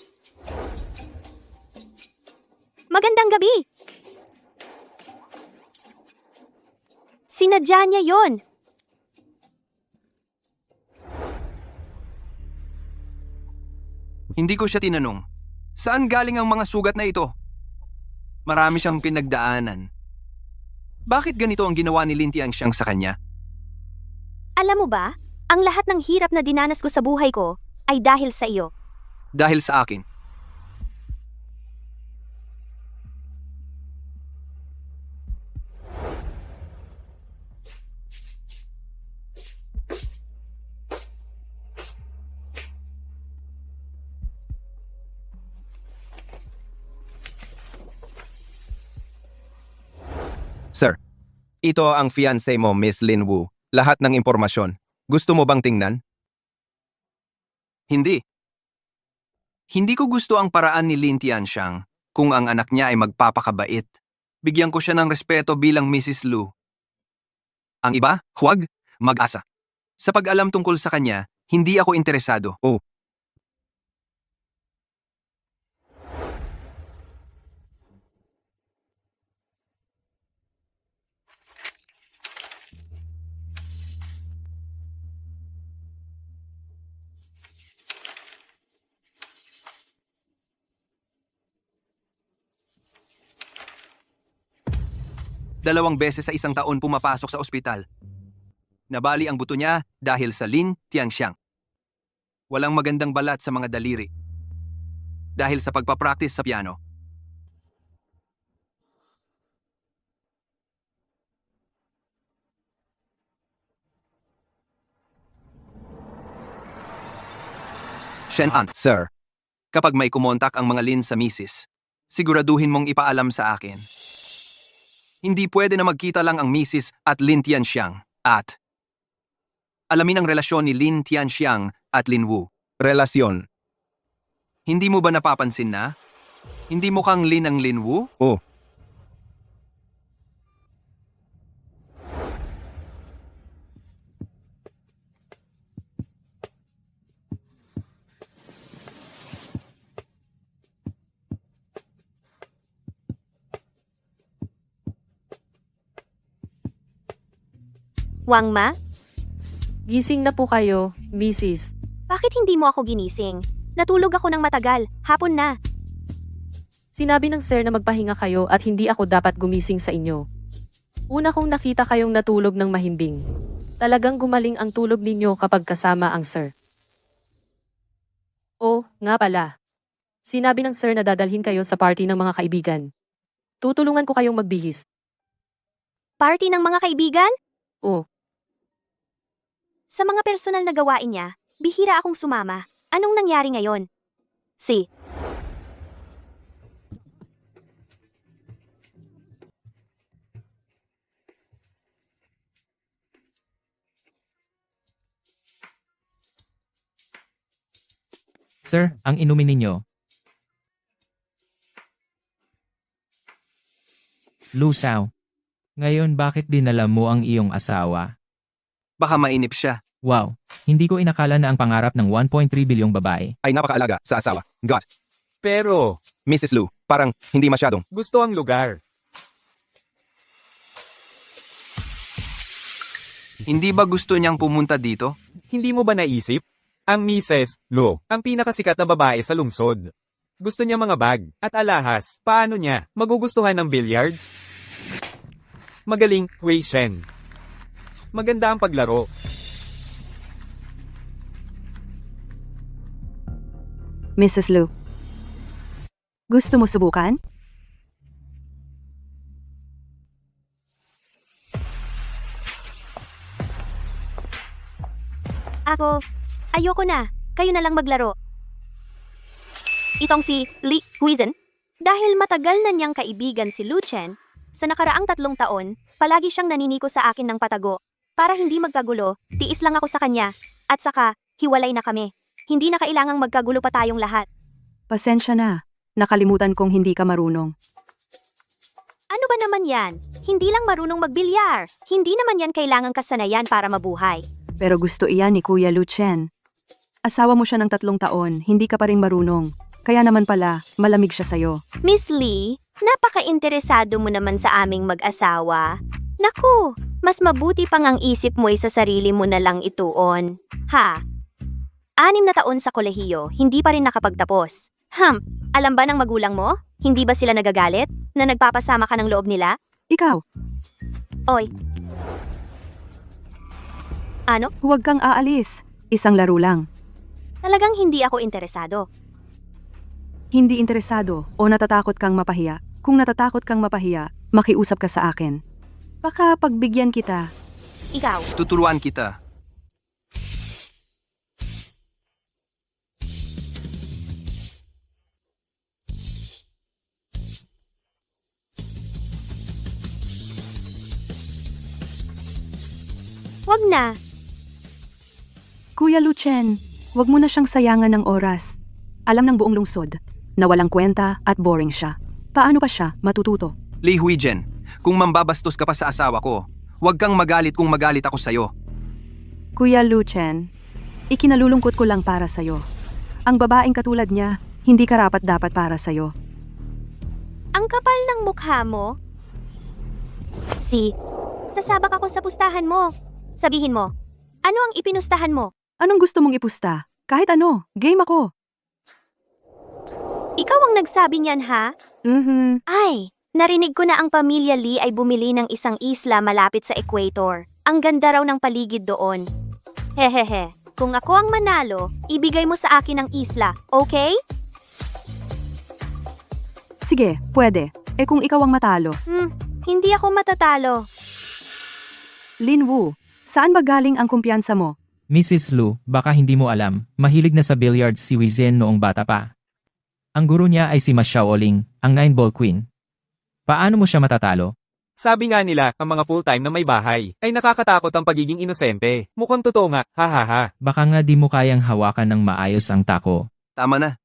Magandang gabi! Sinadya niya yon. Hindi ko siya tinanong. Saan galing ang mga sugat na ito? Marami siyang pinagdaanan. Bakit ganito ang ginawa ni Lin Tianxiang sa kanya? Alam mo ba, ang lahat ng hirap na dinanas ko sa buhay ko ay dahil sa iyo. Dahil sa akin. Sir, ito ang fiancé mo, Miss Lin Wu. Lahat ng impormasyon. Gusto mo bang tingnan? Hindi. Hindi ko gusto ang paraan ni Lin Tianxiang kung ang anak niya ay magpapakabait. Bigyan ko siya ng respeto bilang Mrs. Lu. Ang iba, huwag, mag-asa. Sa pag-alam tungkol sa kanya, hindi ako interesado. Oh. Dalawang beses sa isang taon pumapasok sa ospital. Nabali ang buto niya dahil sa Lin Tianxiang. Walang magandang balat sa mga daliri. Dahil sa pagpapractice sa piano. Shen An, Sir, kapag may kumontak ang mga Lin sa misis, siguraduhin mong ipaalam sa akin. Hindi pwede na magkita lang ang misis at Lin Tianxiang at alamin ang relasyon ni Lin Tianxiang at Lin Wu. relasyon. Hindi mo ba napapansin na? Hindi mukhang Lin ang Lin Wu? Oh. Wang Ma, Gising na po kayo, Mrs. bakit hindi mo ako ginising? Natulog ako ng matagal. Hapon na. Sinabi ng sir na magpahinga kayo at hindi ako dapat gumising sa inyo. Una kong nakita kayong natulog ng mahimbing. Talagang gumaling ang tulog ninyo kapag kasama ang sir. Oh, nga pala. Sinabi ng sir na dadalhin kayo sa party ng mga kaibigan. Tutulungan ko kayong magbihis. Party ng mga kaibigan? Oh, Sa mga personal na gawain niya, bihira akong sumama. Anong nangyari ngayon? Sir, ang inumin ninyo. Lusaw. Ngayon bakit dinala mo ang iyong asawa? Baka mainip siya. Wow, hindi ko inakala na ang pangarap ng 1.3 bilyong babae. Ay napakaalaga sa asawa. God. Pero, Mrs. Lu, parang hindi masyadong. gusto ang lugar. Hindi ba gusto niyang pumunta dito? Hindi mo ba naisip? Ang Mrs. Lu, ang pinakasikat na babae sa lungsod. Gusto niya mga bag at alahas. Paano niya? Magugustuhan ng billiards? Magaling, Wei Shen. Maganda ang paglaro. Mrs. Lu. Gusto mo subukan? Ayoko na. Kayo na lang maglaro. Itong si Li Huizhen, dahil matagal na niyang kaibigan si Lu Chen, sa nakaraang 3 taon, palagi siyang naniniko sa akin ng patago. Para hindi magkagulo, tiis lang ako sa kanya. At saka, hiwalay na kami. Hindi na kailangang magkagulo pa tayong lahat. Pasensya na. Nakalimutan kong hindi ka marunong. Ano ba naman yan? Hindi lang marunong magbilyar. Hindi naman yan kailangang kasanayan para mabuhay. Pero gusto iyan ni Kuya Lu Chen. Asawa mo siya ng 3 taon, hindi ka pa rin marunong. Kaya naman pala, malamig siya sa'yo. Miss Lee, napaka-interesado mo naman sa aming mag-asawa. Naku, mas mabuti pang ang isip mo ay sa sarili mo na lang ituon. Ha? 6 na taon sa kolehiyo, hindi pa rin nakapagtapos. Alam ba ng magulang mo? Hindi ba sila nagagalit na nagpapasama ka ng loob nila? Ikaw, Oy. Ano? huwag kang aalis. Isang laro lang. Talagang hindi ako interesado. Hindi interesado o natatakot kang mapahiya. Kung natatakot kang mapahiya, makiusap ka sa akin. Baka pagbigyan kita. Ikaw. Tuturuan kita. Wag na. Kuya Lu Chen, huwag mo na siyang sayangan ng oras. Alam ng buong lungsod na walang kwenta at boring siya. Paano pa siya matututo? Li Huizhen, kung mambabastos ka pa sa asawa ko, huwag kang magalit kung magalit ako sa'yo. Kuya Lu Chen, ikinalulungkot ko lang para sa'yo. Ang babaeng katulad niya, hindi karapat-dapat para sa'yo. Ang kapal ng mukha mo. Sasabak ako sa pustahan mo. Sabihin mo, ano ang ipinustahan mo? Anong gusto mong ipusta? Kahit ano, game ako. Ikaw ang nagsabi niyan, ha? Ay, narinig ko na ang pamilya Lee ay bumili ng isang isla malapit sa equator. Ang ganda raw ng paligid doon. Hehehe, kung ako ang manalo, ibigay mo sa akin ang isla, okay? Sige, pwede. Kung ikaw ang matalo. Hindi ako matatalo. Lin Wu, saan ba galing ang kumpiyansa mo? Mrs. Lu, baka hindi mo alam, mahilig na sa billiards si Huizhen noong bata pa. Ang guro niya ay si Ma Xiaoling, ang 9-ball queen. Paano mo siya matatalo? Sabi nga nila, ang mga full-time na may bahay, ay nakakatakot ang pagiging inosente. Mukhang totoo nga, hahaha. Baka nga di mo kayang hawakan ng maayos ang tako. Tama na.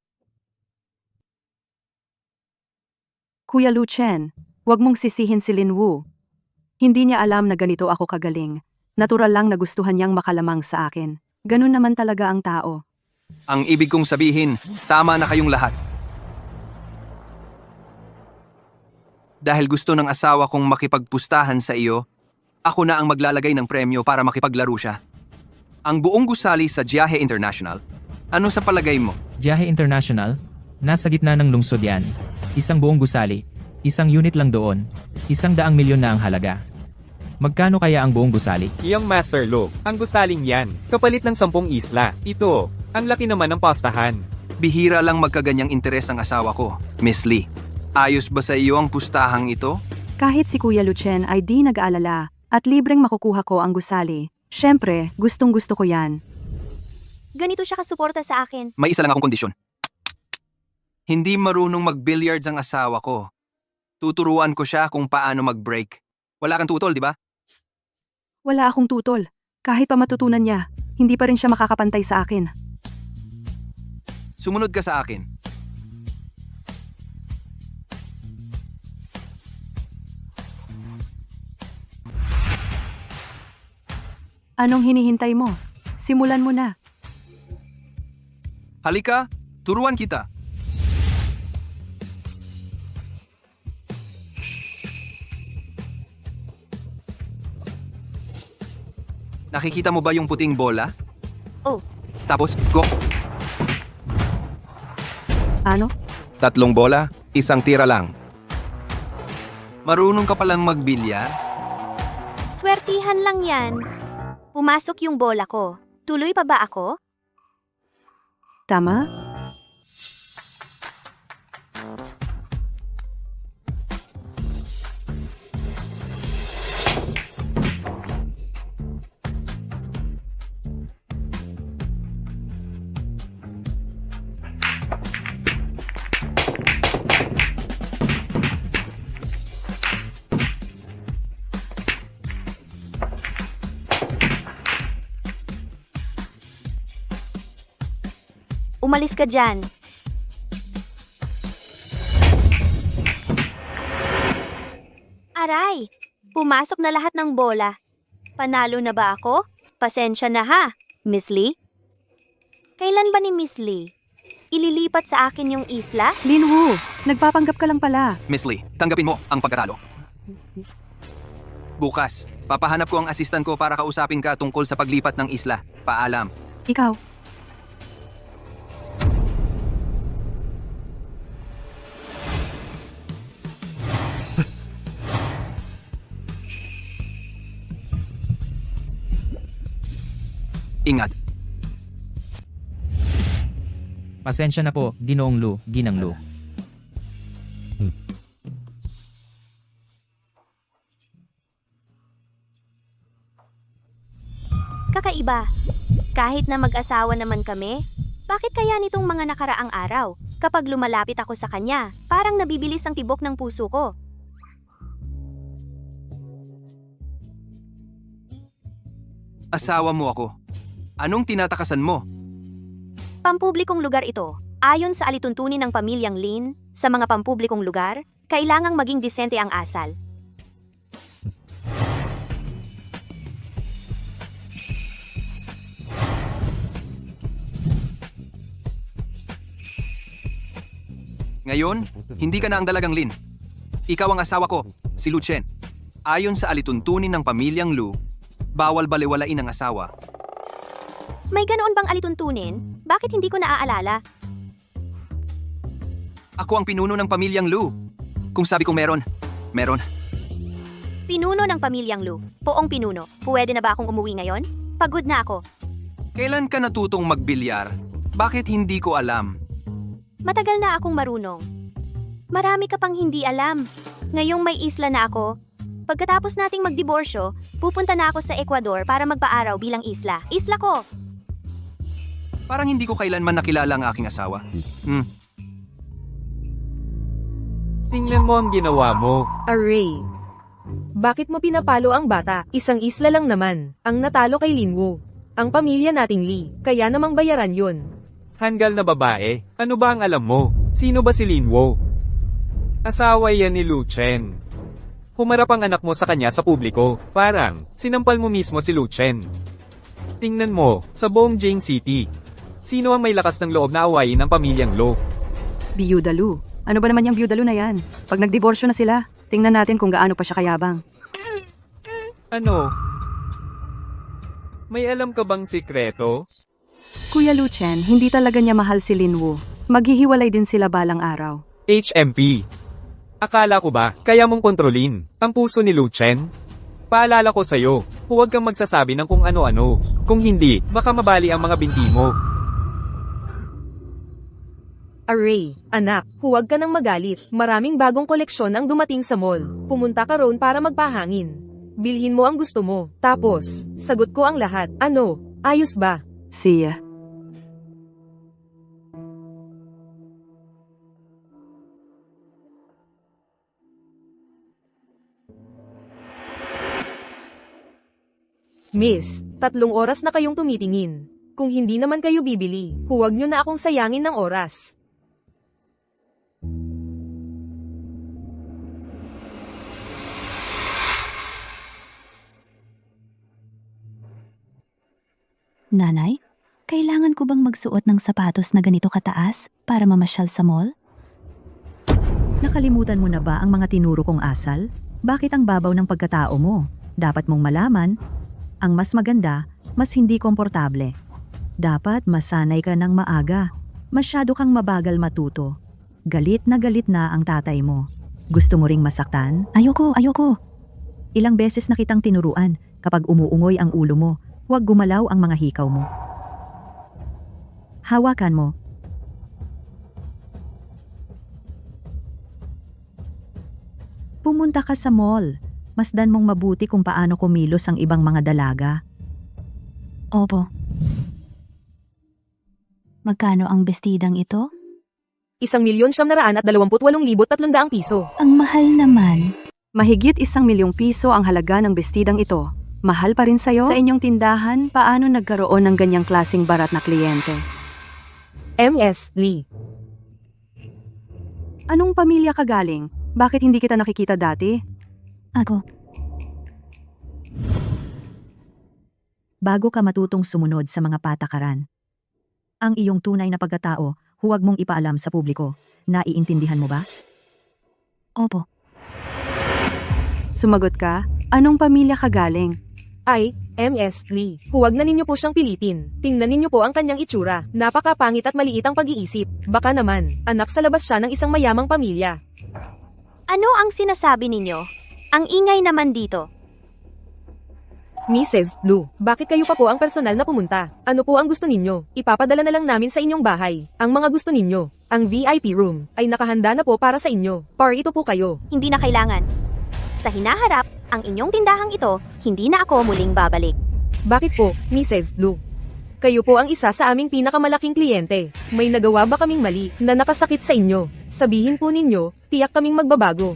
Kuya Lu Chen, huwag mong sisihin si Lin Wu. Hindi niya alam na ganito ako kagaling. Natural lang na gustuhan niyang makalamang sa akin. Ganun naman talaga ang tao. Ang ibig kong sabihin, tama na kayong lahat. Dahil gusto ng asawa kong makipagpustahan sa iyo, ako na ang maglalagay ng premyo para makipaglaro siya. Ang buong gusali sa Jiahe International. Ano sa palagay mo? Jiahe International? Nasa gitna ng lungsod yan. Isang buong gusali. Isang unit lang doon. 100 milyon na ang halaga. Magkano kaya ang buong gusali? Iyang Master Lu, ang gusaling yan, kapalit ng 10 isla. Ito, ang laki naman ng pastahan. Bihira lang magkaganyang interes ang asawa ko, Miss Lee. Ayos ba sa iyo ang pustahang ito? Kahit si Kuya Lu Chen ay di nag-aalala at libreng makukuha ko ang gusali. Siyempre, gustong-gusto ko yan. Ganito siya kasuporta sa akin. May isa lang akong kondisyon. Hindi marunong mag-billiards ang asawa ko. Tuturuan ko siya kung paano mag-break. Wala kang tutol, di ba? Wala akong tutol. Kahit pa matutunan niya, hindi pa rin siya makakapantay sa akin. Sumunod ka sa akin. Anong hinihintay mo? Simulan mo na. Halika, turuan kita. Nakikita mo ba yung puting bola? Oh. Tapos, go. Ano? 3 bola, 1 tira lang. Marunong ka palang magbilyar? Swertihan lang yan. Pumasok yung bola ko. Tuloy pa ba ako? Tama? Umalis ka dyan. Aray! Pumasok na lahat ng bola. Panalo na ba ako? Pasensya na ha, Miss Lee. Kailan ba ni Miss Lee ililipat sa akin yung isla? Linwoo, nagpapanggap ka lang pala. Miss Lee, tanggapin mo ang pagkatalo. Bukas, papahanap ko ang asistan ko para kausapin ka tungkol sa paglipat ng isla. Paalam. Ikaw. Ingat. Pasensya na po, Ginoong Lu, Ginang Lu. Kakaiba. Kahit na mag-asawa naman kami, bakit kaya nitong mga nakaraang araw, kapag lumalapit ako sa kanya, parang nabibilis ang tibok ng puso ko? Asawa mo ako. Anong tinatakasan mo? Pampublikong lugar ito. Ayon sa alituntunin ng pamilyang Lin, sa mga pampublikong lugar, kailangang maging disente ang asal. Ngayon, hindi ka na ang dalagang Lin. Ikaw ang asawa ko, si Lu Chen. Ayon sa alituntunin ng pamilyang Lu, bawal baliwalain ang asawa. May ganoon bang alituntunin? Bakit hindi ko naaalala? Ako ang pinuno ng pamilyang Lu. Kung sabi kong meron, meron. Pinuno ng pamilyang Lu. Poong pinuno. Pwede na ba akong umuwi ngayon? Pagod na ako. Kailan ka natutong magbilyar? Bakit hindi ko alam? Matagal na akong marunong. Marami ka pang hindi alam. Ngayong may isla na ako, pagkatapos nating magdiborsyo, pupunta na ako sa Ecuador para magpaaraw bilang isla. Isla ko! Parang hindi ko kailanman nakilala ang aking asawa. Tingnan mo ang ginawa mo. Array. Bakit mo pinapalo ang bata? Isang isla lang naman. Ang natalo kay Linwoo. Ang pamilya nating Lee. Kaya namang bayaran yun. Hanggal na babae. Ano ba ang alam mo? Sino ba si Linwoo? Asawa yan ni Lu Chen. Humarap ang anak mo sa kanya sa publiko. Parang, sinampal mo mismo si Lu Chen. Tingnan mo, sa buong Jing City. Sino ang may lakas ng loob na awayin ang pamilyang Lo? Biyuda Lu. Ano ba naman yung Biyuda Lu na yan? Pag nagdiborsyo na sila, tingnan natin kung gaano pa siya kayabang. Ano? May alam ka bang sikreto? Kuya Lu Chen, hindi talaga niya mahal si Linwoo. Maghihiwalay din sila balang araw. HMP. Akala ko ba, kaya mong kontrolin ang puso ni Lu Chen? Paalala ko sa'yo, huwag kang magsasabi ng kung ano-ano. Kung hindi, baka mabali ang mga binti mo. Array, anak, huwag ka nang magalit. Maraming bagong koleksyon ang dumating sa mall. Pumunta ka roon para magpahangin. Bilhin mo ang gusto mo. Tapos, sagot ko ang lahat. Ano, ayos ba? Siya. Miss, 3 oras na kayong tumitingin. Kung hindi naman kayo bibili, huwag nyo na akong sayangin ng oras. Nanay, kailangan ko bang magsuot ng sapatos na ganito kataas para mamasyal sa mall? Nakalimutan mo na ba ang mga tinuro kong asal? Bakit ang babaw ng pagkatao mo? Dapat mong malaman, ang mas maganda, mas hindi komportable. Dapat masanay ka ng maaga. Masyado kang mabagal matuto. Galit na ang tatay mo. Gusto mo ring masaktan? Ayoko. Ilang beses na kitang tinuruan, kapag umuungoy ang ulo mo, huwag gumalaw ang mga hikaw mo. Hawakan mo. Pumunta ka sa mall. Masdan mong mabuti kung paano kumilos ang ibang mga dalaga. Opo. Magkano ang bestidang ito? 1,728,300 piso. Ang mahal naman. Mahigit 1 milyong piso ang halaga ng bestidang ito. Mahal pa rin sa'yo? Sa inyong tindahan, paano nagkaroon ng ganyang klaseng barat na kliyente? M.S. Lee. Anong pamilya ka galing? Bakit hindi kita nakikita dati? Ako, Bago ka matutong sumunod sa mga patakaran. Ang iyong tunay na pagkatao, huwag mong ipaalam sa publiko. Naiintindihan mo ba? opo. Sumagot ka? Anong pamilya ka galing? Ay, M.S. Lee. Huwag na ninyo po siyang pilitin. Tingnan ninyo po ang kanyang itsura. Napakapangit at maliit ang pag-iisip. Baka naman, anak sa labas siya ng isang mayamang pamilya. Ano ang sinasabi ninyo? Ang ingay naman dito. Mrs. Lu, bakit kayo pa po ang personal na pumunta? Ano po ang gusto ninyo? Ipapadala na lang namin sa inyong bahay. Ang mga gusto ninyo, ang VIP room, ay nakahanda na po para sa inyo. Ito po kayo. Hindi na kailangan. Sa hinaharap, ang inyong tindahang ito, hindi na ako muling babalik. Bakit po, Mrs. Lu? Kayo po ang isa sa aming pinakamalaking kliyente. May nagawa ba kaming mali na nakasakit sa inyo? Sabihin po ninyo, tiyak kaming magbabago.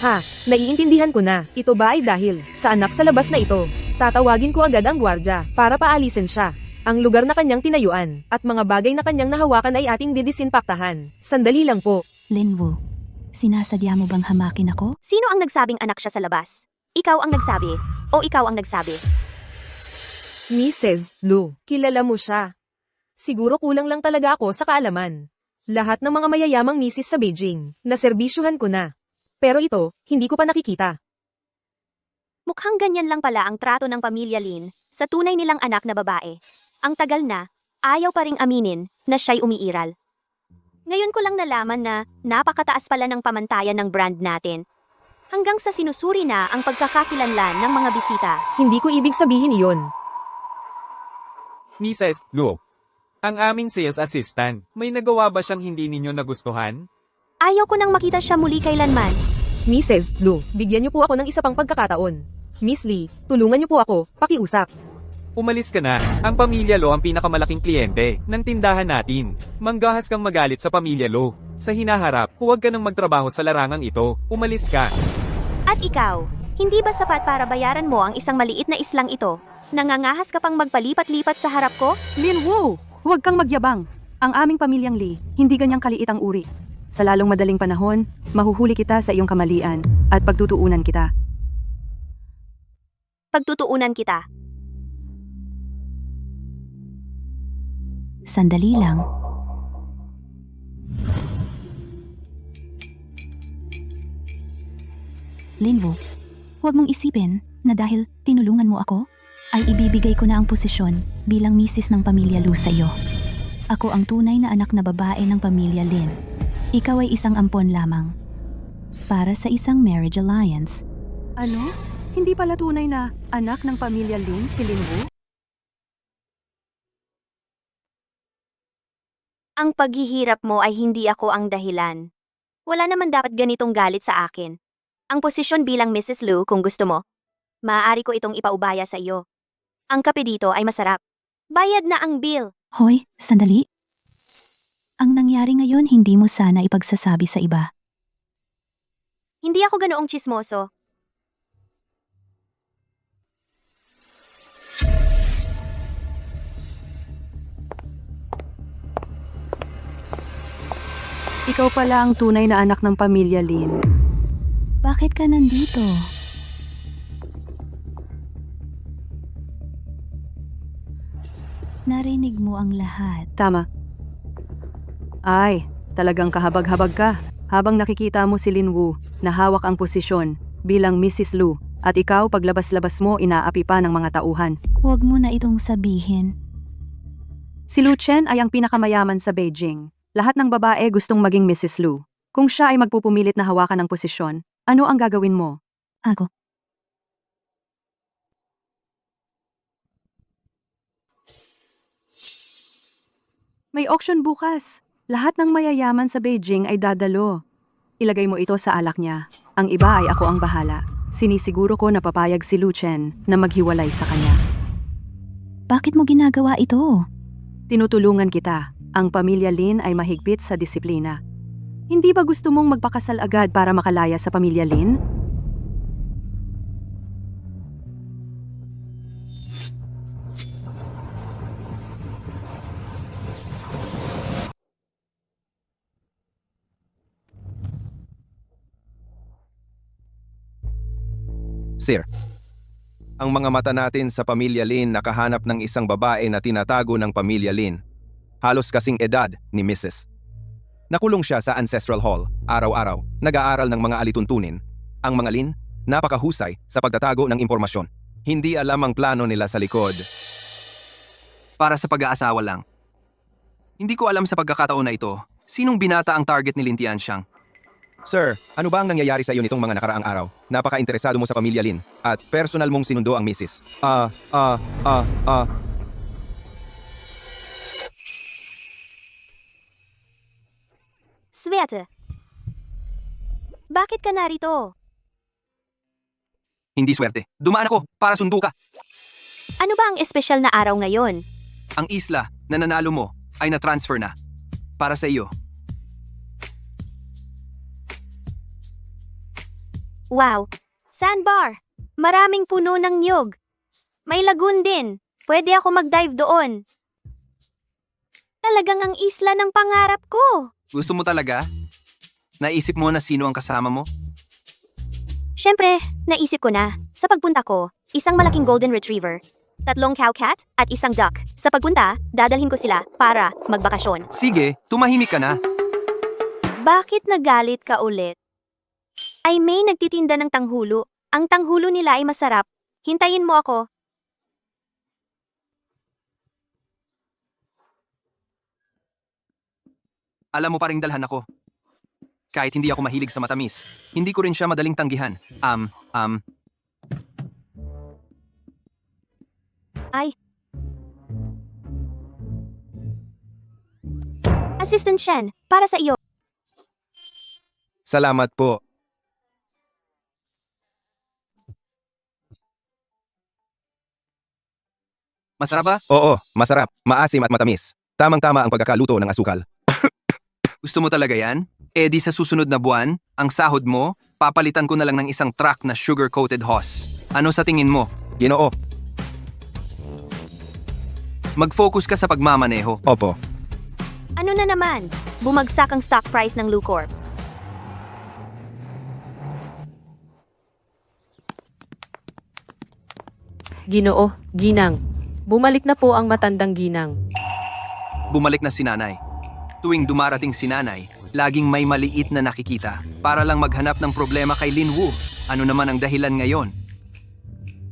Ha, naiintindihan ko na. Ito ba ay dahil sa anak sa labas na ito? Tatawagin ko agad ang gwardya para paalisin siya. Ang lugar na kanyang tinayuan at mga bagay na kanyang nahawakan ay ating didisinfaktahan. Sandali lang po. Linwo, sinasadya mo bang hamakin ako? Sino ang nagsabing anak siya sa labas? Ikaw ang nagsabi o ikaw ang nagsabi? Mrs. Lu, kilala mo siya. Siguro kulang lang talaga ako sa kaalaman. Lahat ng mga mayayamang misis sa Beijing, naserbisyuhan ko na. Pero ito, hindi ko pa nakikita. Mukhang ganyan lang pala ang trato ng pamilya Lin sa tunay nilang anak na babae. Ang tagal na, ayaw pa ring aminin na siya'y umiiral. Ngayon ko lang nalaman na napakataas pala ng pamantayan ng brand natin. Hanggang sa sinusuri na ang pagkakakilanlan ng mga bisita. Hindi ko ibig sabihin iyon. Mrs. Lu, ang aming sales assistant, may nagawa ba siyang hindi ninyo nagustuhan? Ayaw ko nang makita siya muli kailanman. Mrs. Lu, bigyan niyo po ako ng isa pang pagkakataon. Miss Lee, tulungan niyo po ako, pakiusap. Umalis ka na. Ang Pamilya Lo ang pinakamalaking kliyente ng tindahan natin. Manggahas kang magalit sa Pamilya Lo. Sa hinaharap, huwag ka nang magtrabaho sa larangang ito. Umalis ka. At ikaw, hindi ba sapat para bayaran mo ang isang maliit na islang ito? Nangangahas ka pang magpalipat-lipat sa harap ko? Linwo, huwag kang magyabang. Ang aming pamilyang Lee, hindi ganyang kaliit ang uri. Sa lalong madaling panahon, mahuhuli kita sa iyong kamalian at pagtutuunan kita. Pagtutuunan kita. Sandali lang. Linwo, huwag mong isipin na dahil tinulungan mo ako, ay ibibigay ko na ang posisyon bilang misis ng pamilya Lu sa iyo. Ako ang tunay na anak na babae ng pamilya Lin. Ikaw ay isang ampon lamang. Para sa isang marriage alliance. Ano? Hindi pala tunay na anak ng pamilya Lin si Linwo? Ang paghihirap mo ay hindi ako ang dahilan. Wala naman dapat ganitong galit sa akin. Ang posisyon bilang Mrs. Lu kung gusto mo. Maaari ko itong ipaubaya sa iyo. Ang kape dito ay masarap. Bayad na ang bill. Hoy, sandali. Ang nangyari ngayon hindi mo sana ipagsasabi sa iba. Hindi ako ganoong tsismoso. Ikaw pala ang tunay na anak ng pamilya Lin. Bakit ka nandito? Narinig mo ang lahat. Tama. Ay, talagang kahabag-habag ka. Habang nakikita mo si Linwo na hawak ang posisyon bilang Mrs. Lu at ikaw paglabas-labas mo inaapi pa ng mga tauhan. Huwag mo na itong sabihin. Si Lu Chen ay ang pinakamayaman sa Beijing. Lahat ng babae gustong maging Mrs. Lu. Kung siya ay magpupumilit na hawakan ng posisyon, ano ang gagawin mo? Ako. May auction bukas. Lahat ng mayayaman sa Beijing ay dadalo. Ilagay mo ito sa alak niya. Ang iba ay ako ang bahala. Sinisiguro ko na papayag si Lu Chen na maghiwalay sa kanya. Bakit mo ginagawa ito? Tinutulungan kita. Ang pamilya Lin ay mahigpit sa disiplina. Hindi ba gusto mong magpakasal agad para makalaya sa pamilya Lin? Sir, ang mga mata natin sa pamilya Lin nakahanap ng isang babae na tinatago ng pamilya Lin. Halos kasing edad ni Mrs. Nakulong siya sa Ancestral Hall, araw-araw, nag-aaral ng mga alituntunin. Ang mga Lin, napakahusay sa pagtatago ng impormasyon. Hindi alam ang plano nila sa likod. Para sa pag-aasawa lang. Hindi ko alam sa pagkakataon na ito, sinong binata ang target ni Lin Tianxiang. Sir, ano ba ang nangyayari sa iyo nitong mga nakaraang araw? Napaka-interesado mo sa pamilya Lin at personal mong sinundo ang misis. Sveta. Bakit ka narito? Hindi swerte. Dumaan ako para sundo ka. Ano ba ang espesyal na araw ngayon? Ang isla na nanalo mo ay na-transfer na. Para sa iyo. Wow! Sandbar! Maraming puno ng niyog. May lagoon din. Pwede ako mag-dive doon. Talagang ang isla ng pangarap ko. Gusto mo talaga? Naisip mo na sino ang kasama mo? Siyempre, naisip ko na. Sa pagpunta ko, isang malaking golden retriever, 3 cow cat, at isang duck. Sa pagpunta, dadalhin ko sila para magbakasyon. Sige, tumahimik ka na. Bakit nagalit ka ulit? Ay may nagtitinda ng tanghulo. Ang tanghulo nila ay masarap. Hintayin mo ako. Alam mo pa ring dalhan ako. Kahit hindi ako mahilig sa matamis, hindi ko rin siya madaling tanggihan. Ay. Assistant Shen, para sa iyo. Salamat po. Masarap ba? Oo, masarap, maasim at matamis. Tamang-tama ang pagkakaluto ng asukal. Gusto mo talaga yan? Eh di sa susunod na buwan, ang sahod mo, papalitan ko na lang ng isang truck na sugar-coated horse. Ano sa tingin mo? Ginoo. Mag-focus ka sa pagmamaneho. Opo. Ano na naman? Bumagsak ang stock price ng Lucorp. Ginoo, Ginang. Bumalik na po ang matandang Ginang. Bumalik na si nanay. Tuwing dumarating si nanay, laging may maliit na nakikita para lang maghanap ng problema kay Lin Wu. Ano naman ang dahilan ngayon?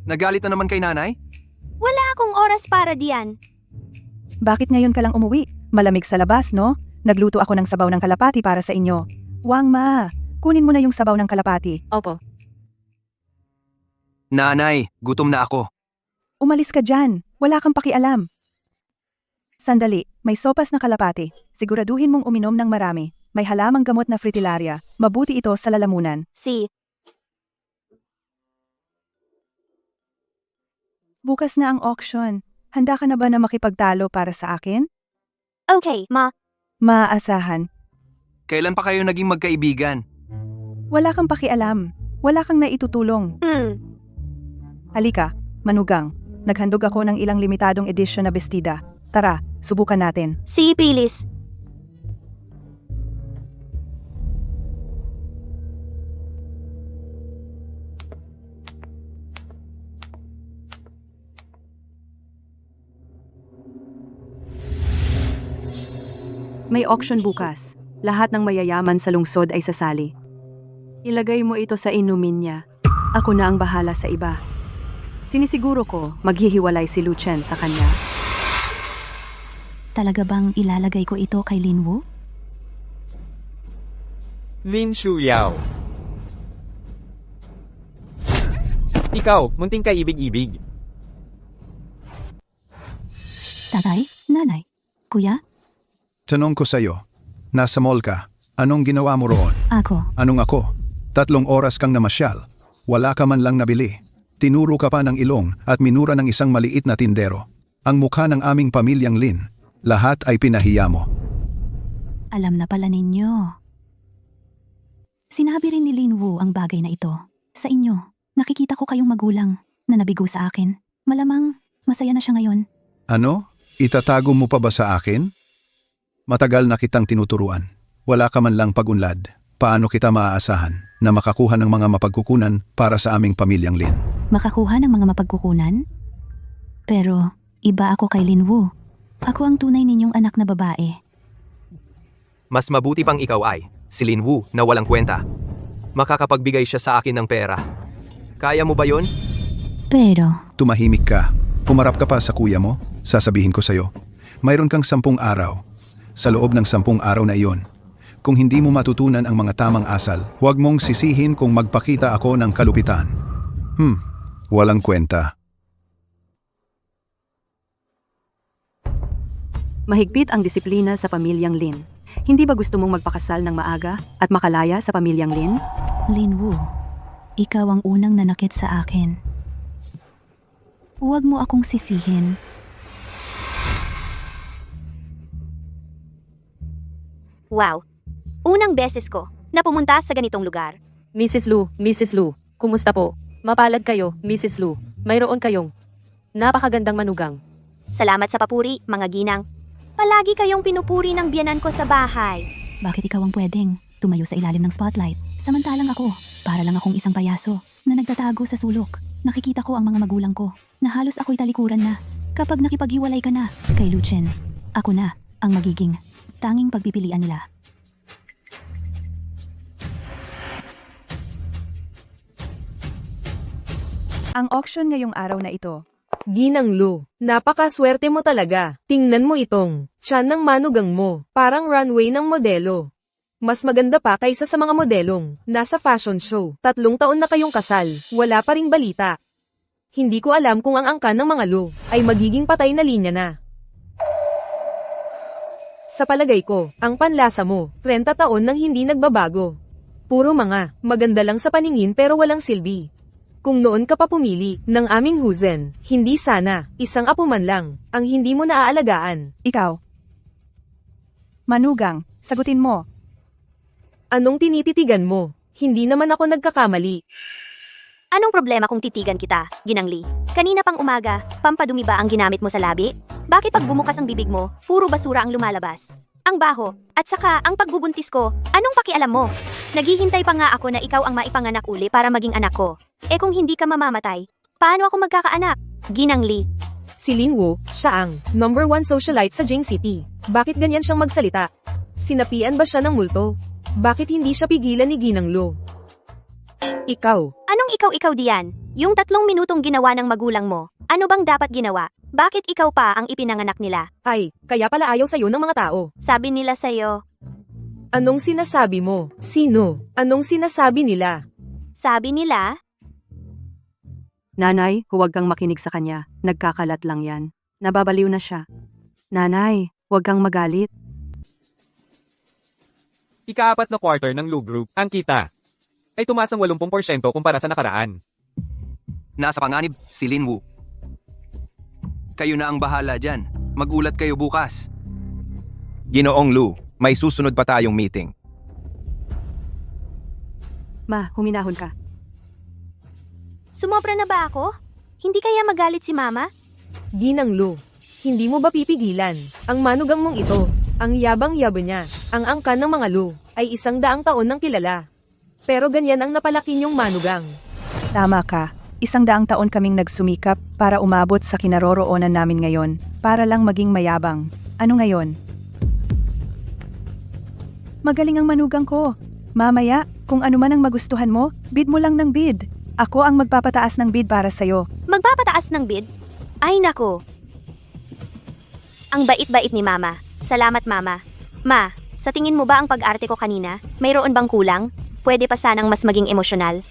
Nagalit na naman kay nanay? Wala akong oras para diyan. Bakit ngayon ka lang umuwi? Malamig sa labas, no? Nagluto ako ng sabaw ng kalapati para sa inyo. Wang Ma, kunin mo na yung sabaw ng kalapati. Opo. Nanay, gutom na ako. Umalis ka dyan. Wala kang pakialam. Sandali, may sopas na kalapati. Siguraduhin mong uminom ng marami. May halamang gamot na fritillaria. Mabuti ito sa lalamunan. Bukas na ang auction. Handa ka na ba na makipagtalo para sa akin? Okay, Ma. Maaasahan. Kailan pa kayo naging magkaibigan? Wala kang pakialam. Wala kang naitutulong. Halika, manugang. Naghandog ako ng ilang limitadong edisyon na bestida. Tara, subukan natin. Si Pilis. May auction bukas. Lahat ng mayayaman sa lungsod ay sasali. Ilagay mo ito sa inumin niya. Ako na ang bahala sa iba. Sinisiguro ko maghihiwalay si Lu Chen sa kanya. Talaga bang ilalagay ko ito kay Lin Wu? Lin Shuyao. Ikaw, munting kaibig-ibig. Tatay? Nanay? Kuya? Tanong ko sa'yo, nasa mall ka, anong ginawa mo roon? Ako? Anong ako? 3 oras kang namasyal. Wala ka man lang nabili. Tinuro ka pa ng ilong at minura ng isang maliit na tindero. Ang mukha ng aming pamilyang Lin. Lahat ay pinahiya mo. Alam na pala ninyo. Sinabi rin ni Lin Wu ang bagay na ito. Sa inyo, nakikita ko kayong magulang na nabigo sa akin. Malamang, masaya na siya ngayon. Ano? Itatago mo pa ba sa akin? Matagal na kitang tinuturuan. Wala ka man lang pag-unlad. Paano kita maaasahan? na makakuha ng mga mapagkukunan para sa aming pamilyang Lin. Makakuha ng mga mapagkukunan? Pero, iba ako kay Linwoo. Ako ang tunay ninyong anak na babae. Mas mabuti pang ikaw ay, si Linwoo na walang kwenta. Makakapagbigay siya sa akin ng pera. Kaya mo ba yon? Pero, Tumahimik ka. Humarap ka pa sa kuya mo. Sasabihin ko sa'yo. Mayroon kang 10 araw. Sa loob ng 10 araw na iyon, kung hindi mo matutunan ang mga tamang asal, huwag mong sisihin kung magpakita ako ng kalupitan. Walang kwenta. Mahigpit ang disiplina sa pamilyang Lin. Hindi ba gusto mong magpakasal ng maaga at makalaya sa pamilyang Lin? Linwoo, ikaw ang unang nanakit sa akin. Huwag mo akong sisihin. Wow! Unang beses ko na pumunta sa ganitong lugar. Mrs. Lu, kumusta po? Mapalad kayo, Mrs. Lu. Mayroon kayong napakagandang manugang. Salamat sa papuri, mga ginang. Palagi kayong pinupuri ng biyanan ko sa bahay. Bakit ikaw ang pwedeng tumayo sa ilalim ng spotlight? Samantalang ako, para lang akong isang payaso na nagtatago sa sulok. Nakikita ko ang mga magulang ko na halos ako'y talikuran na. Kapag nakipaghiwalay ka na kay Lucien, ako na ang magiging tanging pagpipilian nila. Ang auction ngayong araw na ito. Ginang Lu, napakaswerte mo talaga. Tingnan mo itong tiyan ng manugang mo, parang runway ng modelo. Mas maganda pa kaysa sa mga modelong nasa fashion show. 3 taon na kayong kasal, wala pa ring balita. Hindi ko alam kung ang angkan ng mga Lu ay magiging patay na linya na. Sa palagay ko, ang panlasa mo, 30 taon nang hindi nagbabago. Puro mga maganda lang sa paningin pero walang silbi. Kung noon ka pa pumili ng aming huzen, hindi sana, isang apo man lang, ang hindi mo naaalagaan. Ikaw. Manugang, sagutin mo. Anong tinititigan mo? Hindi naman ako nagkakamali. Anong problema kung titigan kita, Ginang Lee? Kanina pang umaga, pampadumi ba ang ginamit mo sa labi? Bakit pag bumukas ang bibig mo, puro basura ang lumalabas? Ang baho, at saka ang pagbubuntis ko, anong pakialam mo? Naghihintay pa nga ako na ikaw ang maipanganak uli para maging anak ko. Eh kung hindi ka mamamatay, paano ako magkakaanak? Ginang Lee. Si Linwoo, siya ang #1 socialite sa Jing City. Bakit ganyan siyang magsalita? Sinapian ba siya ng multo? Bakit hindi siya pigilan ni Ginang Lu? Ikaw. Anong ikaw diyan? Yung 3 minutong ginawa ng magulang mo, ano bang dapat ginawa? Bakit ikaw pa ang ipinanganak nila? Ay, kaya pala ayaw sa'yo ng mga tao. Sabi nila sa'yo. Anong sinasabi mo? Sino? Anong sinasabi nila? Sabi nila? Nanay, huwag kang makinig sa kanya. Nagkakalat lang yan. Nababaliw na siya. Nanay, huwag kang magalit. Ika-4 na quarter ng Lu Group, ang kita ay tumaas ng 80% kumpara sa nakaraan. Nasa panganib, si Linwoo. Kayo na ang bahala dyan. Magulat kayo bukas. Ginoong Lu, may susunod pa tayong meeting. Ma, huminahon ka. Sumobra na ba ako? Hindi kaya magalit si Mama? Ginang Lu, hindi mo ba pipigilan? Ang manugang mong ito, ang yabang-yabo niya, ang angkan ng mga Lu, ay 100 taon nang kilala. Pero ganyan ang napalaki niyong manugang. Tama ka. 100 taon kaming nagsumikap para umabot sa kinaroroonan namin ngayon, para lang maging mayabang. Ano ngayon? Magaling ang manugang ko. Mamaya, kung ano man ang magustuhan mo, bid mo lang ng bid. Ako ang magpapataas ng bid para sa'yo. Magpapataas ng bid? Ay nako. Ang bait-bait ni Mama. Salamat Mama. Ma, sa tingin mo ba ang pag-arte ko kanina, mayroon bang kulang? Pwede pa sanang mas maging emosyonal?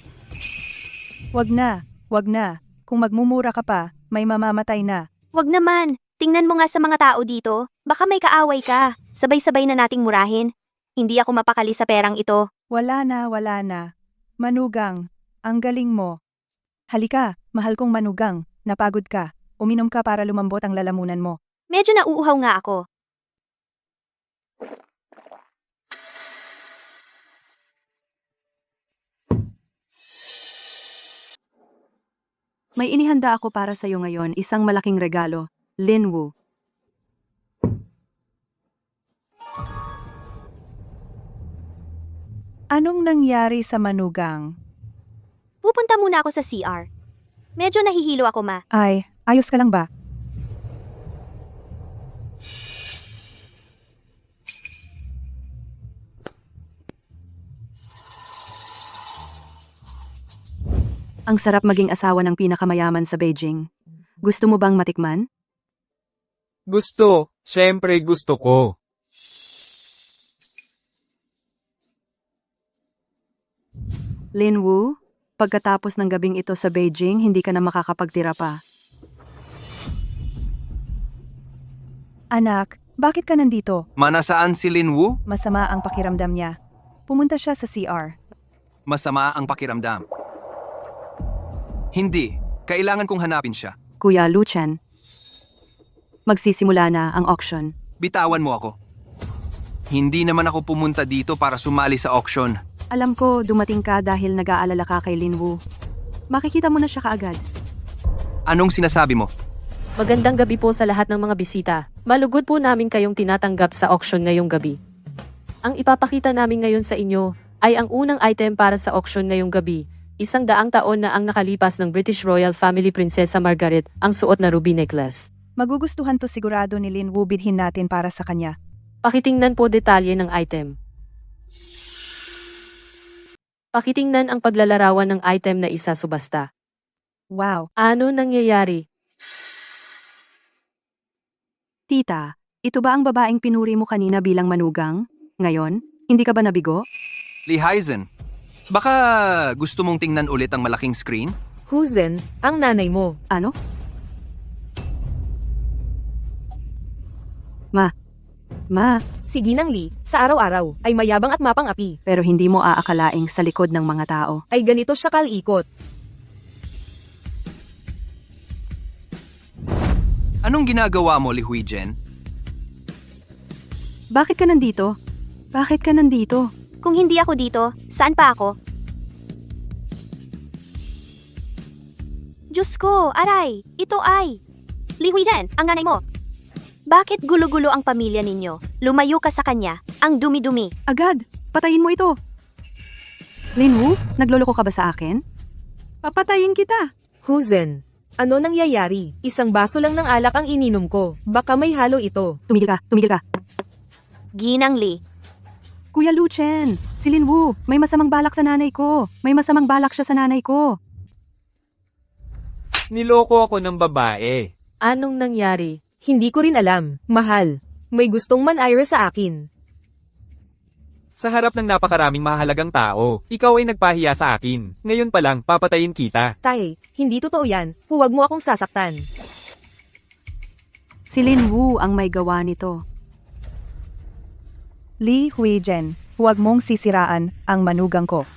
Wag na. Wag na. Kung magmumura ka pa, may mamamatay na. Wag naman. Tingnan mo nga sa mga tao dito. Baka may kaaway ka. Sabay-sabay na nating murahin. Hindi ako mapakali sa perang ito. Wala na. Manugang, ang galing mo. Halika, mahal kong manugang. Napagod ka. Uminom ka para lumambot ang lalamunan mo. Medyo nauuhaw nga ako. May inihanda ako para sa iyo ngayon, isang malaking regalo. Linwoo. Anong nangyari sa manugang? Pupunta muna ako sa CR. Medyo nahihilo ako, ma. Ay, ayos ka lang ba? Ang sarap maging asawa ng pinakamayaman sa Beijing. Gusto mo bang matikman? Gusto. Siyempre gusto ko. Lin Wu, pagkatapos ng gabing ito sa Beijing, hindi ka na makakapagtira pa. Anak, bakit ka nandito? Manasaan si Lin Wu? Masama ang pakiramdam niya. Pumunta siya sa CR. Masama ang pakiramdam. Hindi. Kailangan kong hanapin siya. Kuya Lu Chen, magsisimula na ang auction. Bitawan mo ako. Hindi naman ako pumunta dito para sumali sa auction. Alam ko, dumating ka dahil nag-aalala ka kay Lin Wu. Makikita mo na siya kaagad. Anong sinasabi mo? Magandang gabi po sa lahat ng mga bisita. Malugod po namin kayong tinatanggap sa auction ngayong gabi. Ang ipapakita namin ngayon sa inyo ay ang unang item para sa auction ngayong gabi. 100 taon na ang nakalipas ng British Royal Family Prinsesa Margaret ang suot na ruby necklace. Magugustuhan to sigurado ni Lin Wu, bilhin natin para sa kanya. Pakitingnan po detalye ng item. Pakitingnan ang paglalarawan ng item na isa subasta. Wow, Ano nangyayari? Tita, ito ba ang babaeng pinuri mo kanina bilang manugang? Ngayon, hindi ka ba nabigo? Lee Heisen, baka gusto mong tingnan ulit ang malaking screen? Who's then? Ang nanay mo. Ano? Ma, Si Ginang Lee, sa araw-araw, ay mayabang at mapang-api. pero hindi mo aakalaing sa likod ng mga tao. Ay ganito siya kalikot. Anong ginagawa mo, Li Huijen? Bakit ka nandito? Bakit ka nandito? Kung hindi ako dito, saan pa ako? Diyos ko, aray! Ito ay... Li Huijen, ang nanay mo. Bakit gulo-gulo ang pamilya ninyo? Lumayo ka sa kanya. Ang dumi-dumi. Agad! Patayin mo ito! Lin Wu, nagloloko ka ba sa akin? Papatayin kita! Who's then? Ano nangyayari? Isang baso lang ng alak ang ininom ko. Baka may halo ito. Tumigil ka! Ginang Li. Kuya Lu Chen, si Lin Wu, may masamang balak sa nanay ko. May masamang balak siya sa nanay ko. Niloko ako ng babae. Anong nangyari? Hindi ko rin alam. Mahal. May gustong man-ira sa akin. Sa harap ng napakaraming mahalagang tao, ikaw ay nagpahiya sa akin. Ngayon pa lang, papatayin kita. Tay, hindi totoo yan. Huwag mo akong sasaktan. Si Lin Wu ang may gawa nito. Li Huijen, huwag mong sisiraan ang manugang ko.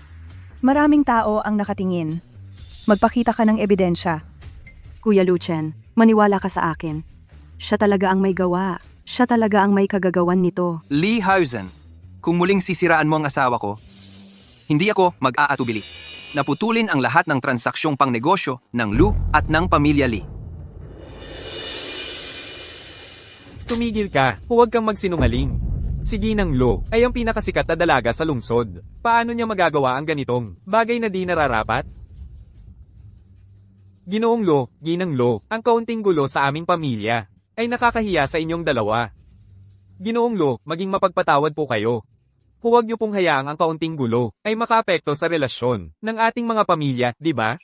Maraming tao ang nakatingin. Magpakita ka ng ebidensya. Kuya Lu Chen, maniwala ka sa akin. Siya talaga ang may gawa. Siya talaga ang may kagagawan nito. Lee Heisen, kung muling sisiraan mo ang asawa ko, hindi ako mag-aatubili. Naputulin ang lahat ng transaksyong pangnegosyo ng Lu at ng pamilya Lee. Tumigil ka, huwag kang magsinungaling. Si Ginang Lo ay ang pinakasikat na dalaga sa lungsod. Paano niya magagawa ang ganitong bagay na di nararapat? Ginoong Lo, Ginang Lo, ang kaunting gulo sa aming pamilya ay nakakahiya sa inyong dalawa. Ginoong Lo, maging mapagpatawad po kayo. Huwag niyo pong hayaang ang kaunting gulo ay makaapekto sa relasyon ng ating mga pamilya, di ba?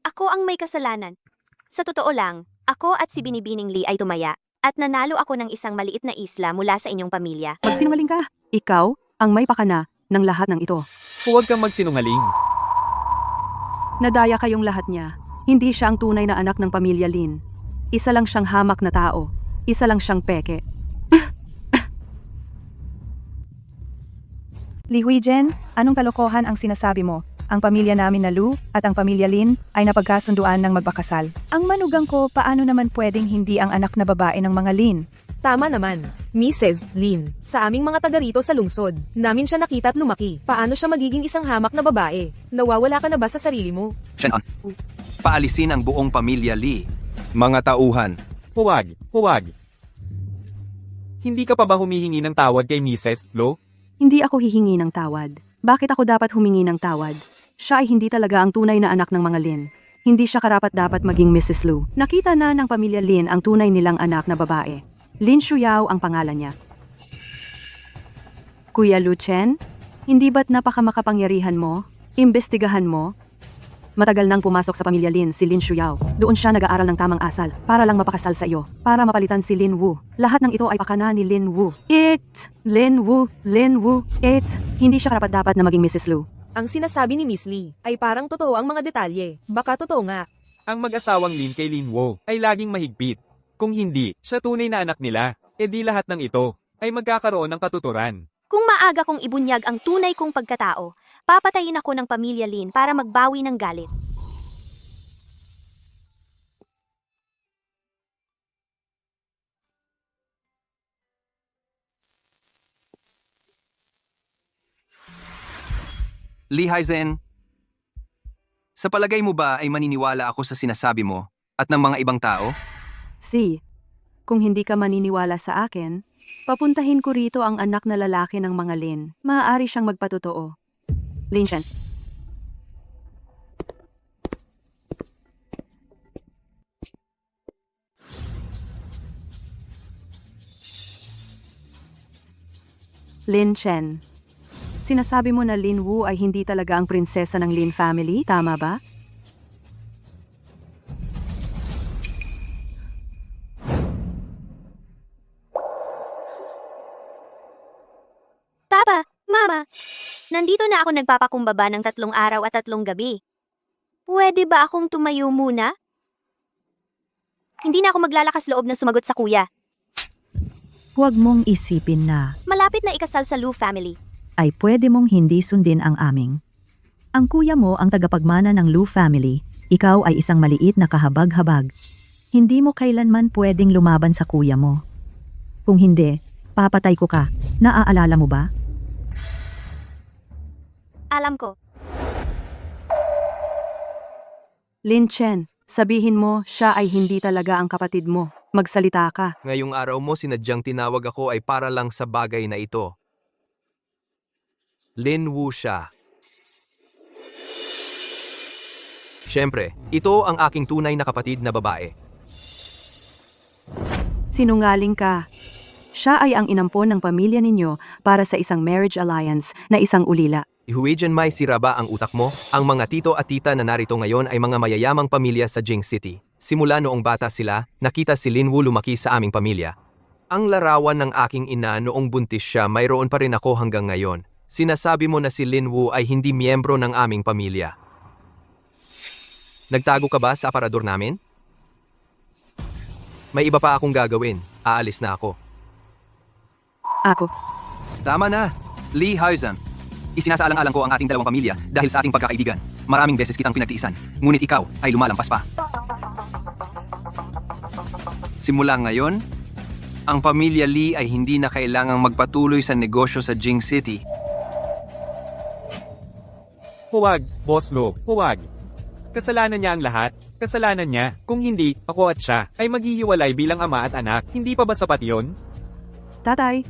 Ako ang may kasalanan. Sa totoo lang, ako at si Binibining Lee ay tumaya. At nanalo ako ng isang maliit na isla mula sa inyong pamilya. Magsinungaling ka. Ikaw ang may pakana ng lahat ng ito. Huwag kang magsinungaling. Nadaya kayong lahat niya. Hindi siya ang tunay na anak ng pamilya Lin. Isa lang siyang hamak na tao. Isa lang siyang peke. Li Huijen, anong kalokohan ang sinasabi mo? Ang pamilya namin na Lu at ang pamilya Lin ay napagkasunduan ng magpakasal. Ang manugang ko, paano naman pwedeng hindi ang anak na babae ng mga Lin? Tama naman. Mrs. Lin, sa aming mga taga rito sa lungsod, namin siya nakita at lumaki. Paano siya magiging isang hamak na babae? Nawawala ka na ba sa sarili mo? Shannon, paalisin ang buong pamilya Lee. Mga tauhan, Huwag. Hindi ka pa ba humihingi ng tawad kay Mrs. Lo? Hindi ako hihingi ng tawad. Bakit ako dapat humingi ng tawad? Siya ay hindi talaga ang tunay na anak ng mga Lin. Hindi siya karapat-dapat maging Mrs. Lu. Nakita na ng pamilya Lin ang tunay nilang anak na babae. Lin Shuyao ang pangalan niya. Kuya Lu Chen, hindi ba't napakamakapangyarihan mo? Imbestigahan mo? Matagal nang pumasok sa pamilya Lin si Lin Shuyao. Doon siya nag-aaral ng tamang asal para lang mapakasal sa iyo, para mapalitan si Lin Wu. Lahat ng ito ay pakana ni Lin Wu. Lin Wu, hindi siya karapat-dapat na maging Mrs. Lu. Ang sinasabi ni Miss Lee ay parang totoo ang mga detalye. Baka totoo nga. Ang mag-asawang Lin kay Lin Wo ay laging mahigpit. Kung hindi, siya tunay na anak nila, edi lahat ng ito ay magkakaroon ng katuturan. Kung maaga kong ibunyag ang tunay kong pagkatao, papatayin ako ng pamilya Lin para magbawi ng galit. Lee Haizen, sa palagay mo ba ay maniniwala ako sa sinasabi mo at ng mga ibang tao? Kung hindi ka maniniwala sa akin, papuntahin ko rito ang anak na lalaki ng mga Lin. Maaari siyang magpatotoo. Lin Chen. Lin Chen. Sinasabi mo na Lin Wu ay hindi talaga ang prinsesa ng Lin family, tama ba? Papa, Mama, nandito na ako nagpapakumbaba ng 3 araw at 3 gabi. Pwede ba akong tumayo muna? Hindi na ako maglalakas loob na sumagot sa kuya. Huwag mong isipin na Malapit na ikasal sa Lu family. ay pwede mong hindi sundin ang aming. Ang kuya mo ang tagapagmana ng Lu family, ikaw ay isang maliit na kahabag-habag. Hindi mo kailanman pwedeng lumaban sa kuya mo. Kung hindi, papatay ko ka. Naaalala mo ba? Alam ko. Lin Chen, sabihin mo siya ay hindi talaga ang kapatid mo. Magsalita ka. Ngayong araw mo sinadyang tinawag ako ay para lang sa bagay na ito. Lin Wu siya. Siyempre, ito ang aking tunay na kapatid na babae. Sinungaling ka. Siya ay ang inampon ng pamilya ninyo para sa isang marriage alliance na isang ulila. Ihuwijan may sira ba ang utak mo? Ang mga tito at tita na narito ngayon ay mga mayayamang pamilya sa Jing City. Simula noong bata sila, nakita si Lin Wu lumaki sa aming pamilya. Ang larawan ng aking ina noong buntis siya mayroon pa rin ako hanggang ngayon. Sinasabi mo na si Lin Wu ay hindi miyembro ng aming pamilya. Nagtago ka ba sa aparador namin? May iba pa akong gagawin. Aalis na ako. Ako. Tama na, Lee Haizen. Isinasaalang-alang ko ang ating dalawang pamilya dahil sa ating pagkakaibigan. Maraming beses kitang pinagtiisan, ngunit ikaw ay lumalampas pa. Simula ngayon, ang pamilya Lee ay hindi na kailangang magpatuloy sa negosyo sa Jing City. Huwag, Boss Lo, huwag. Kasalanan niya ang lahat. Kasalanan niya. Kung hindi, ako at siya ay maghihiwalay bilang ama at anak. Hindi pa ba sapat yon? Tatay,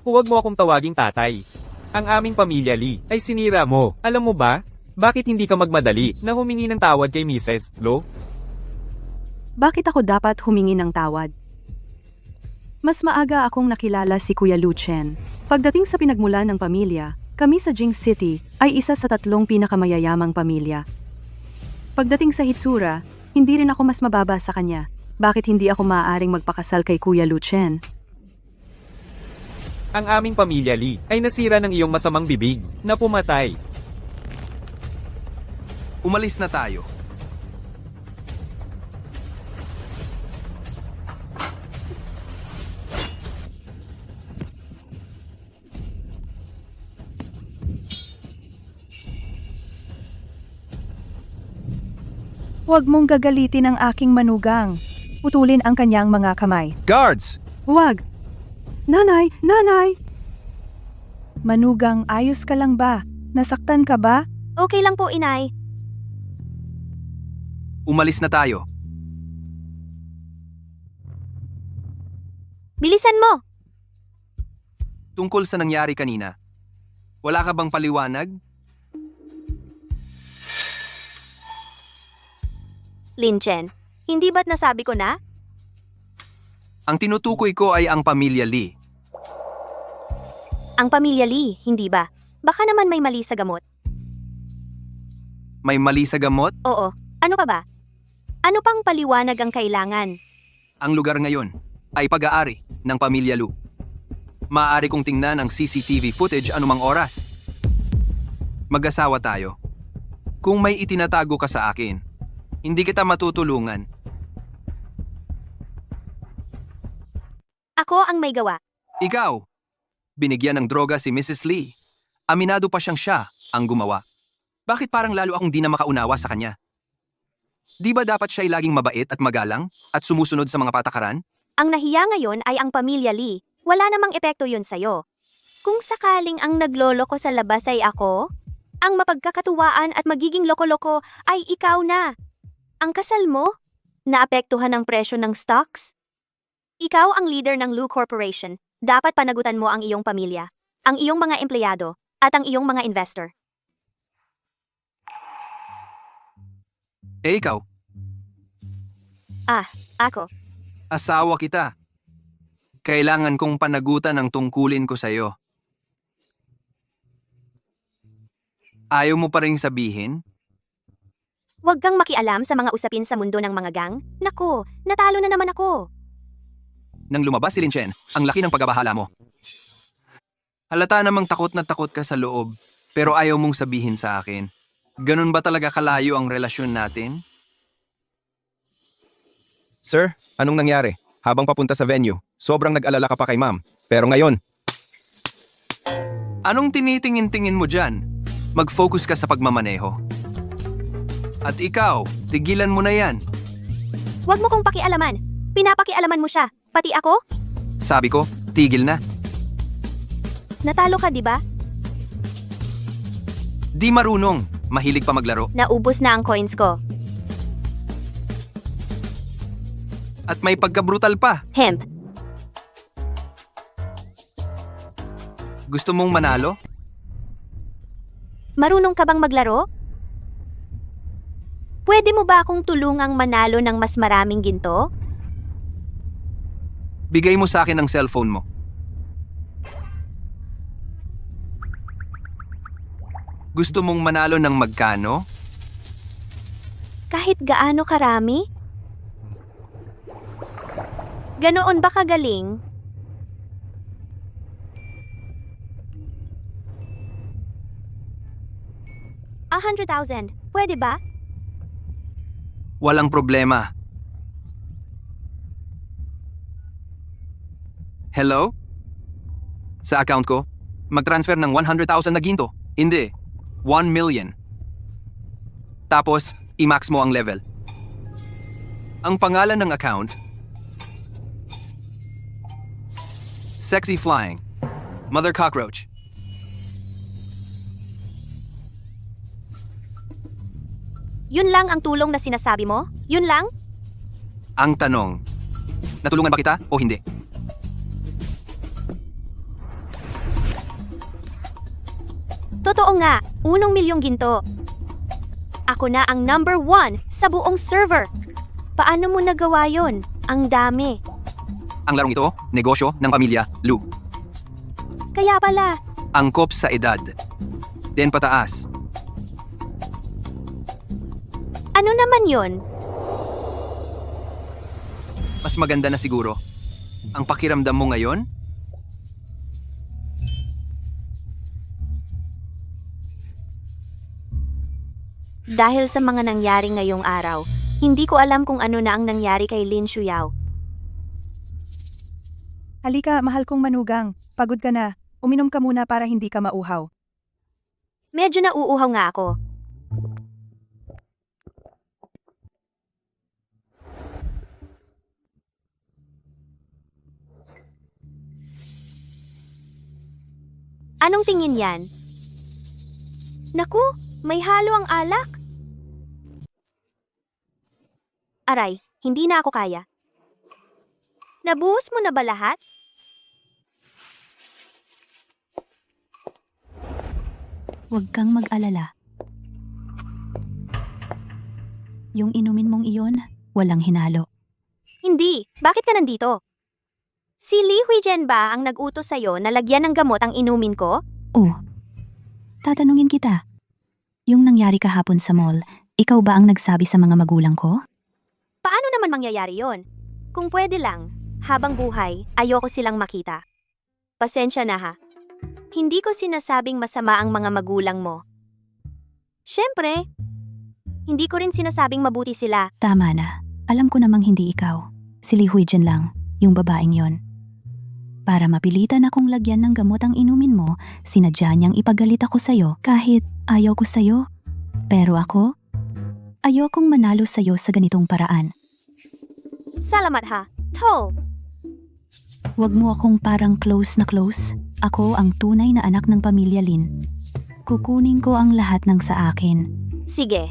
Huwag mo akong tawaging tatay. Ang aming pamilya Lee ay sinira mo. Alam mo ba? Bakit hindi ka magmadali na humingi ng tawad kay Mrs. Lo? bakit ako dapat humingi ng tawad? Mas maaga akong nakilala si Kuya Lu Chen. Pagdating sa pinagmulan ng pamilya, kami sa Jing City ay isa sa 3 pinakamayayamang pamilya. Pagdating sa hitsura, hindi rin ako mas mababa sa kanya. Bakit hindi ako maaaring magpakasal kay Kuya Lu Chen? Ang aming pamilya Lee ay nasira ng iyong masamang bibig na pumatay. Umalis na tayo. Huwag mong gagalitin ang aking manugang. Putulin ang kanyang mga kamay. Guards! Huwag! Nanay! Nanay! Manugang, ayos ka lang ba? Nasaktan ka ba? Okay lang po, inay. Umalis na tayo. Bilisan mo! Tungkol sa nangyari kanina. Wala ka bang paliwanag? Lin Chen, hindi ba't nasabi ko na? Ang tinutukoy ko ay ang pamilya Lee. Ang pamilya Lee, hindi ba? Baka naman may mali sa gamot. May mali sa gamot? Oo, ano pa ba? Ano pang paliwanag ang kailangan? Ang lugar ngayon ay pag-aari ng pamilya Lu. Maaari kong tingnan ang CCTV footage anumang oras. Mag-asawa tayo. Kung may itinatago ka sa akin, hindi kita matutulungan. Ako ang may gawa. Ikaw, binigyan ng droga si Mrs. Lee. Aminado pa siyang siya ang gumawa. Bakit parang lalo akong di na makaunawa sa kanya? Di ba dapat siya'y laging mabait at magalang at sumusunod sa mga patakaran? Ang nahiya ngayon ay ang pamilya Lee. Wala namang epekto yun sa'yo. Kung sakaling ang nagloloko sa labas ay ako, ang mapagkakatuwaan at magiging loko-loko ay ikaw na. Ang kasal mo? Naapektuhan ang presyo ng stocks? Ikaw ang leader ng Lu Corporation. Dapat panagutan mo ang iyong pamilya, ang iyong mga empleyado, at ang iyong mga investor. Ikaw, Ako. asawa kita. Kailangan kong panagutan ang tungkulin ko sa'yo. Ayaw mo pa rin sabihin? Huwag kang makialam sa mga usapin sa mundo ng mga gang. Naku, natalo na naman ako. Nang lumabas si Lin Chen, ang laki ng pagbabahala mo. Halata namang takot na takot ka sa loob, pero ayaw mong sabihin sa akin. Ganun ba talaga kalayo ang relasyon natin? Sir, anong nangyari? Habang papunta sa venue, sobrang nag-alala ka pa kay ma'am. Pero ngayon, Anong tinitingin-tingin mo dyan? Mag-focus ka sa pagmamaneho. At ikaw, tigilan mo na yan. Huwag mo kong pakialaman. Pinapakialaman mo siya. Pati ako? Sabi ko, tigil na. Natalo ka, di ba? Di marunong. Mahilig pa maglaro. Naubos na ang coins ko. At may pagka-brutal pa. Hemp. Gusto mong manalo? Marunong ka bang maglaro? Pwede mo ba akong tulungang manalo ng mas maraming ginto? Bigay mo sa akin ang cellphone mo. Gusto mong manalo ng magkano? Kahit gaano karami? Ganoon ba kagaling? $100,000. Pwede ba? Walang problema. Hello? Sa account ko, mag-transfer ng 100,000 na ginto. Hindi, 1 million. Tapos, i-max mo ang level. Ang pangalan ng account, Sexy Flying, Mother Cockroach. Yun lang ang tulong na sinasabi mo? Yun lang? Ang tanong, natulungan ba kita o hindi? Totoo nga, 1 milyong ginto. Ako na ang number 1 sa buong server. Paano mo nagawa yon? Ang dami. Ang larong ito, negosyo ng pamilya Lu. Kaya pala, Angkop sa edad. Den pataas. ano naman yon? Mas maganda na siguro. Ang pakiramdam mo ngayon? Dahil sa mga nangyari ngayong araw, hindi ko alam kung ano na ang nangyari kay Lin Shuyao. Halika, mahal kong manugang. Pagod ka na. Uminom ka muna para hindi ka mauhaw. Medyo nauuhaw nga ako. Anong tingin yan? Naku, may halo ang alak. Aray, hindi na ako kaya. Nabuhos mo na ba lahat? Huwag kang mag-alala. Yung inumin mong iyon, walang hinalo. Hindi, bakit ka nandito? Si Li Huijen ba ang nag-utos sa'yo na lagyan ng gamot ang inumin ko? Oh, tatanungin kita. Yung nangyari kahapon sa mall, ikaw ba ang nagsabi sa mga magulang ko? Paano naman mangyayari yon? Kung pwede lang, habang buhay, ayoko silang makita. Pasensya na ha. Hindi ko sinasabing masama ang mga magulang mo. Siyempre, hindi ko rin sinasabing mabuti sila. Tama na. Alam ko namang hindi ikaw. Si Li Huijen lang, yung babaeng yon. Para mapilitan akong lagyan ng gamot ang inumin mo, sinadya niyang ipagalit ako sa'yo kahit ayaw ko sa'yo. Pero ako, ayokong manalo sa'yo sa ganitong paraan. Salamat ha, Tol. Huwag mo akong parang close na close. Ako ang tunay na anak ng pamilya Lin. Kukunin ko ang lahat ng sa akin. Sige,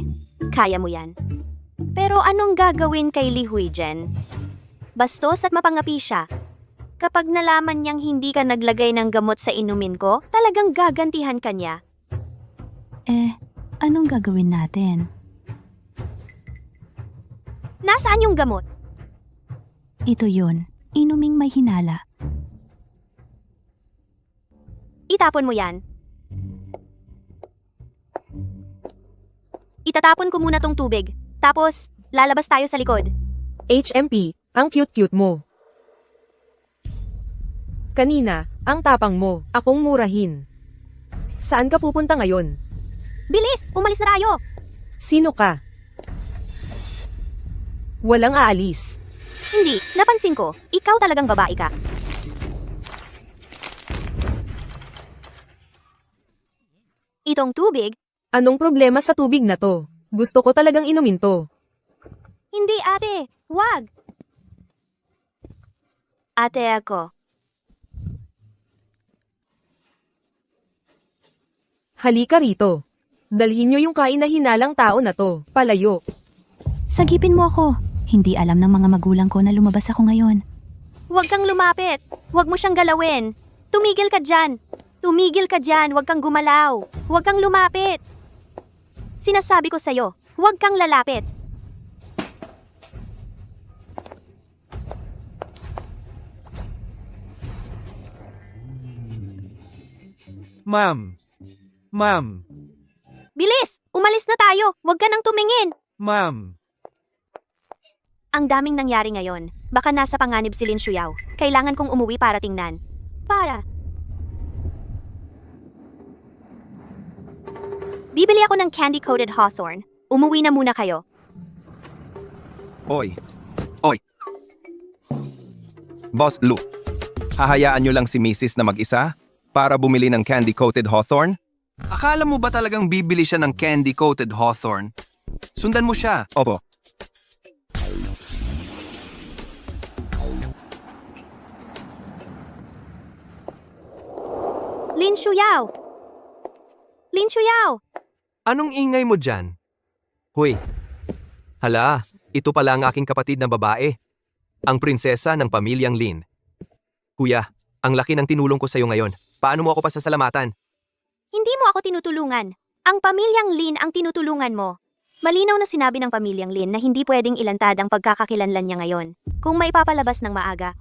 kaya mo yan. Pero anong gagawin kay Li Huijen? Bastos at mapangapi siya. Kapag nalaman niyang hindi ka naglagay ng gamot sa inumin ko, talagang gagantihan ka niya. Anong gagawin natin? Nasaan yung gamot? Ito yun. Inuming may hinala. Itapon mo yan. Itatapon ko muna tong tubig. Tapos, lalabas tayo sa likod. HMP, ang cute-cute mo. Kanina, ang tapang mo, akong murahin. Saan ka pupunta ngayon? Bilis! Umalis na tayo! Sino ka? Walang aalis. Hindi, napansin ko. Ikaw talagang babae ka. Itong tubig? Anong problema sa tubig na to? Gusto ko talagang inumin to. Hindi ate, wag! Ate ako. Halika rito. Dalhin niyo yung kain na hinalang tao na to, palayo. Sagipin mo ako. Hindi alam ng mga magulang ko na lumabas ako ngayon. Huwag kang lumapit. Huwag mo siyang galawin. Tumigil ka dyan. Tumigil ka dyan. Huwag kang gumalaw. Huwag kang lumapit. Sinasabi ko sa'yo, huwag kang lalapit. Ma'am. Ma'am. Bilis! Umalis na tayo. Huwag ka nang tumingin. Ma'am. Ang daming nangyari ngayon. Baka nasa panganib si Lin Shuyao. Kailangan kong umuwi para tingnan. Bibili ako ng candy-coated hawthorn. Umuwi na muna kayo. Oy. Oy. Boss Lu, hahayaan nyo lang si Mrs. na mag-isa para bumili ng candy-coated hawthorn? Akala mo ba talagang bibili siya ng candy-coated hawthorn? Sundan mo siya. Opo. Lin Shuyao! Lin Shuyao! Anong ingay mo dyan? Hoy. Hala, ito pala ang aking kapatid na babae. Ang prinsesa ng pamilyang Lin. Kuya, ang laki ng tinulong ko sa'yo ngayon. Paano mo ako pasasalamatan? Hindi mo ako tinutulungan. Ang pamilyang Lin ang tinutulungan mo. Malinaw na sinabi ng pamilyang Lin na hindi pwedeng ilantad ang pagkakakilanlan niya ngayon. Kung maipapalabas ng maaga.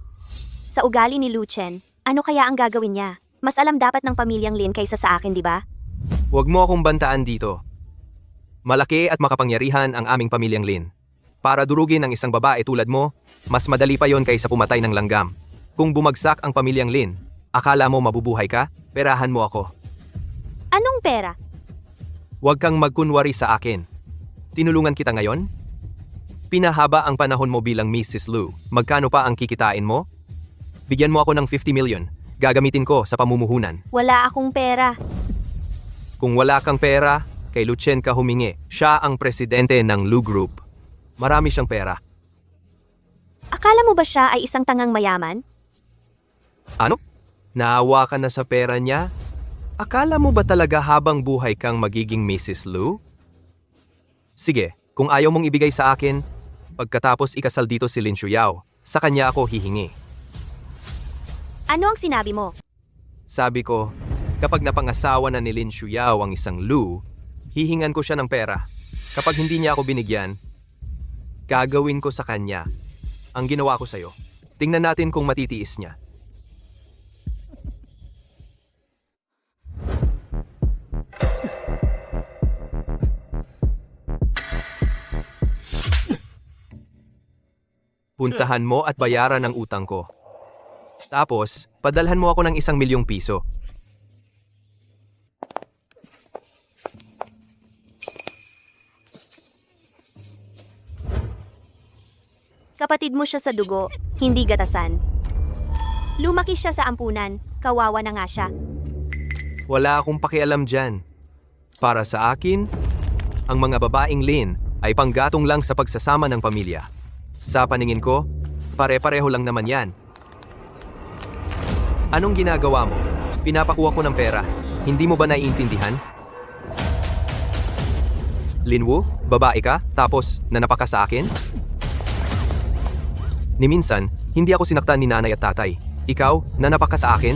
Sa ugali ni Lu Chen, ano kaya ang gagawin niya? Mas alam dapat ng pamilyang Lin kaysa sa akin, di ba? Huwag mo akong bantaan dito. Malaki at makapangyarihan ang aming pamilyang Lin. Para durugin ang isang babae tulad mo, mas madali pa yon kaysa pumatay ng langgam. Kung bumagsak ang pamilyang Lin, akala mo mabubuhay ka? Perahan mo ako. Anong pera? Huwag kang magkunwari sa akin. Tinulungan kita ngayon? Pinahaba ang panahon mo bilang Mrs. Lu. Magkano pa ang kikitain mo? Bigyan mo ako ng 50 million. Gagamitin ko sa pamumuhunan. Wala akong pera. Kung wala kang pera, kay Lu Chen ka humingi. Siya ang presidente ng Lu Group. Marami siyang pera. Akala mo ba siya ay isang tangang mayaman? Ano? Naawa ka na sa pera niya? Akala mo ba talaga habang buhay kang magiging Mrs. Lu? Sige, kung ayaw mong ibigay sa akin, pagkatapos ikasal dito si Lin Shuyao, sa kanya ako hihingi. Ano ang sinabi mo? Sabi ko, Kapag napangasawa na ni Lin Shuyao ang isang Lu, hihingan ko siya ng pera. Kapag hindi niya ako binigyan, gagawin ko sa kanya ang ginawa ko sa'yo. Tingnan natin kung matitiis niya. Puntahan mo at bayaran ang utang ko. Tapos, padalhan mo ako ng 1,000,000 piso. Kapatid mo siya sa dugo, hindi gatasan. Lumaki siya sa ampunan, kawawa na nga siya. Wala akong pakialam dyan. Para sa akin, ang mga babaeng Lin ay panggatong lang sa pagsasama ng pamilya. Sa paningin ko, pare-pareho lang naman yan. Anong ginagawa mo? Pinapakuha ko ng pera. Hindi mo ba naiintindihan? Linwoo, babae ka, tapos nanapa ka sa akin? Ni minsan, hindi ako sinaktan ni nanay at tatay. Ikaw, nanapa ka sa akin?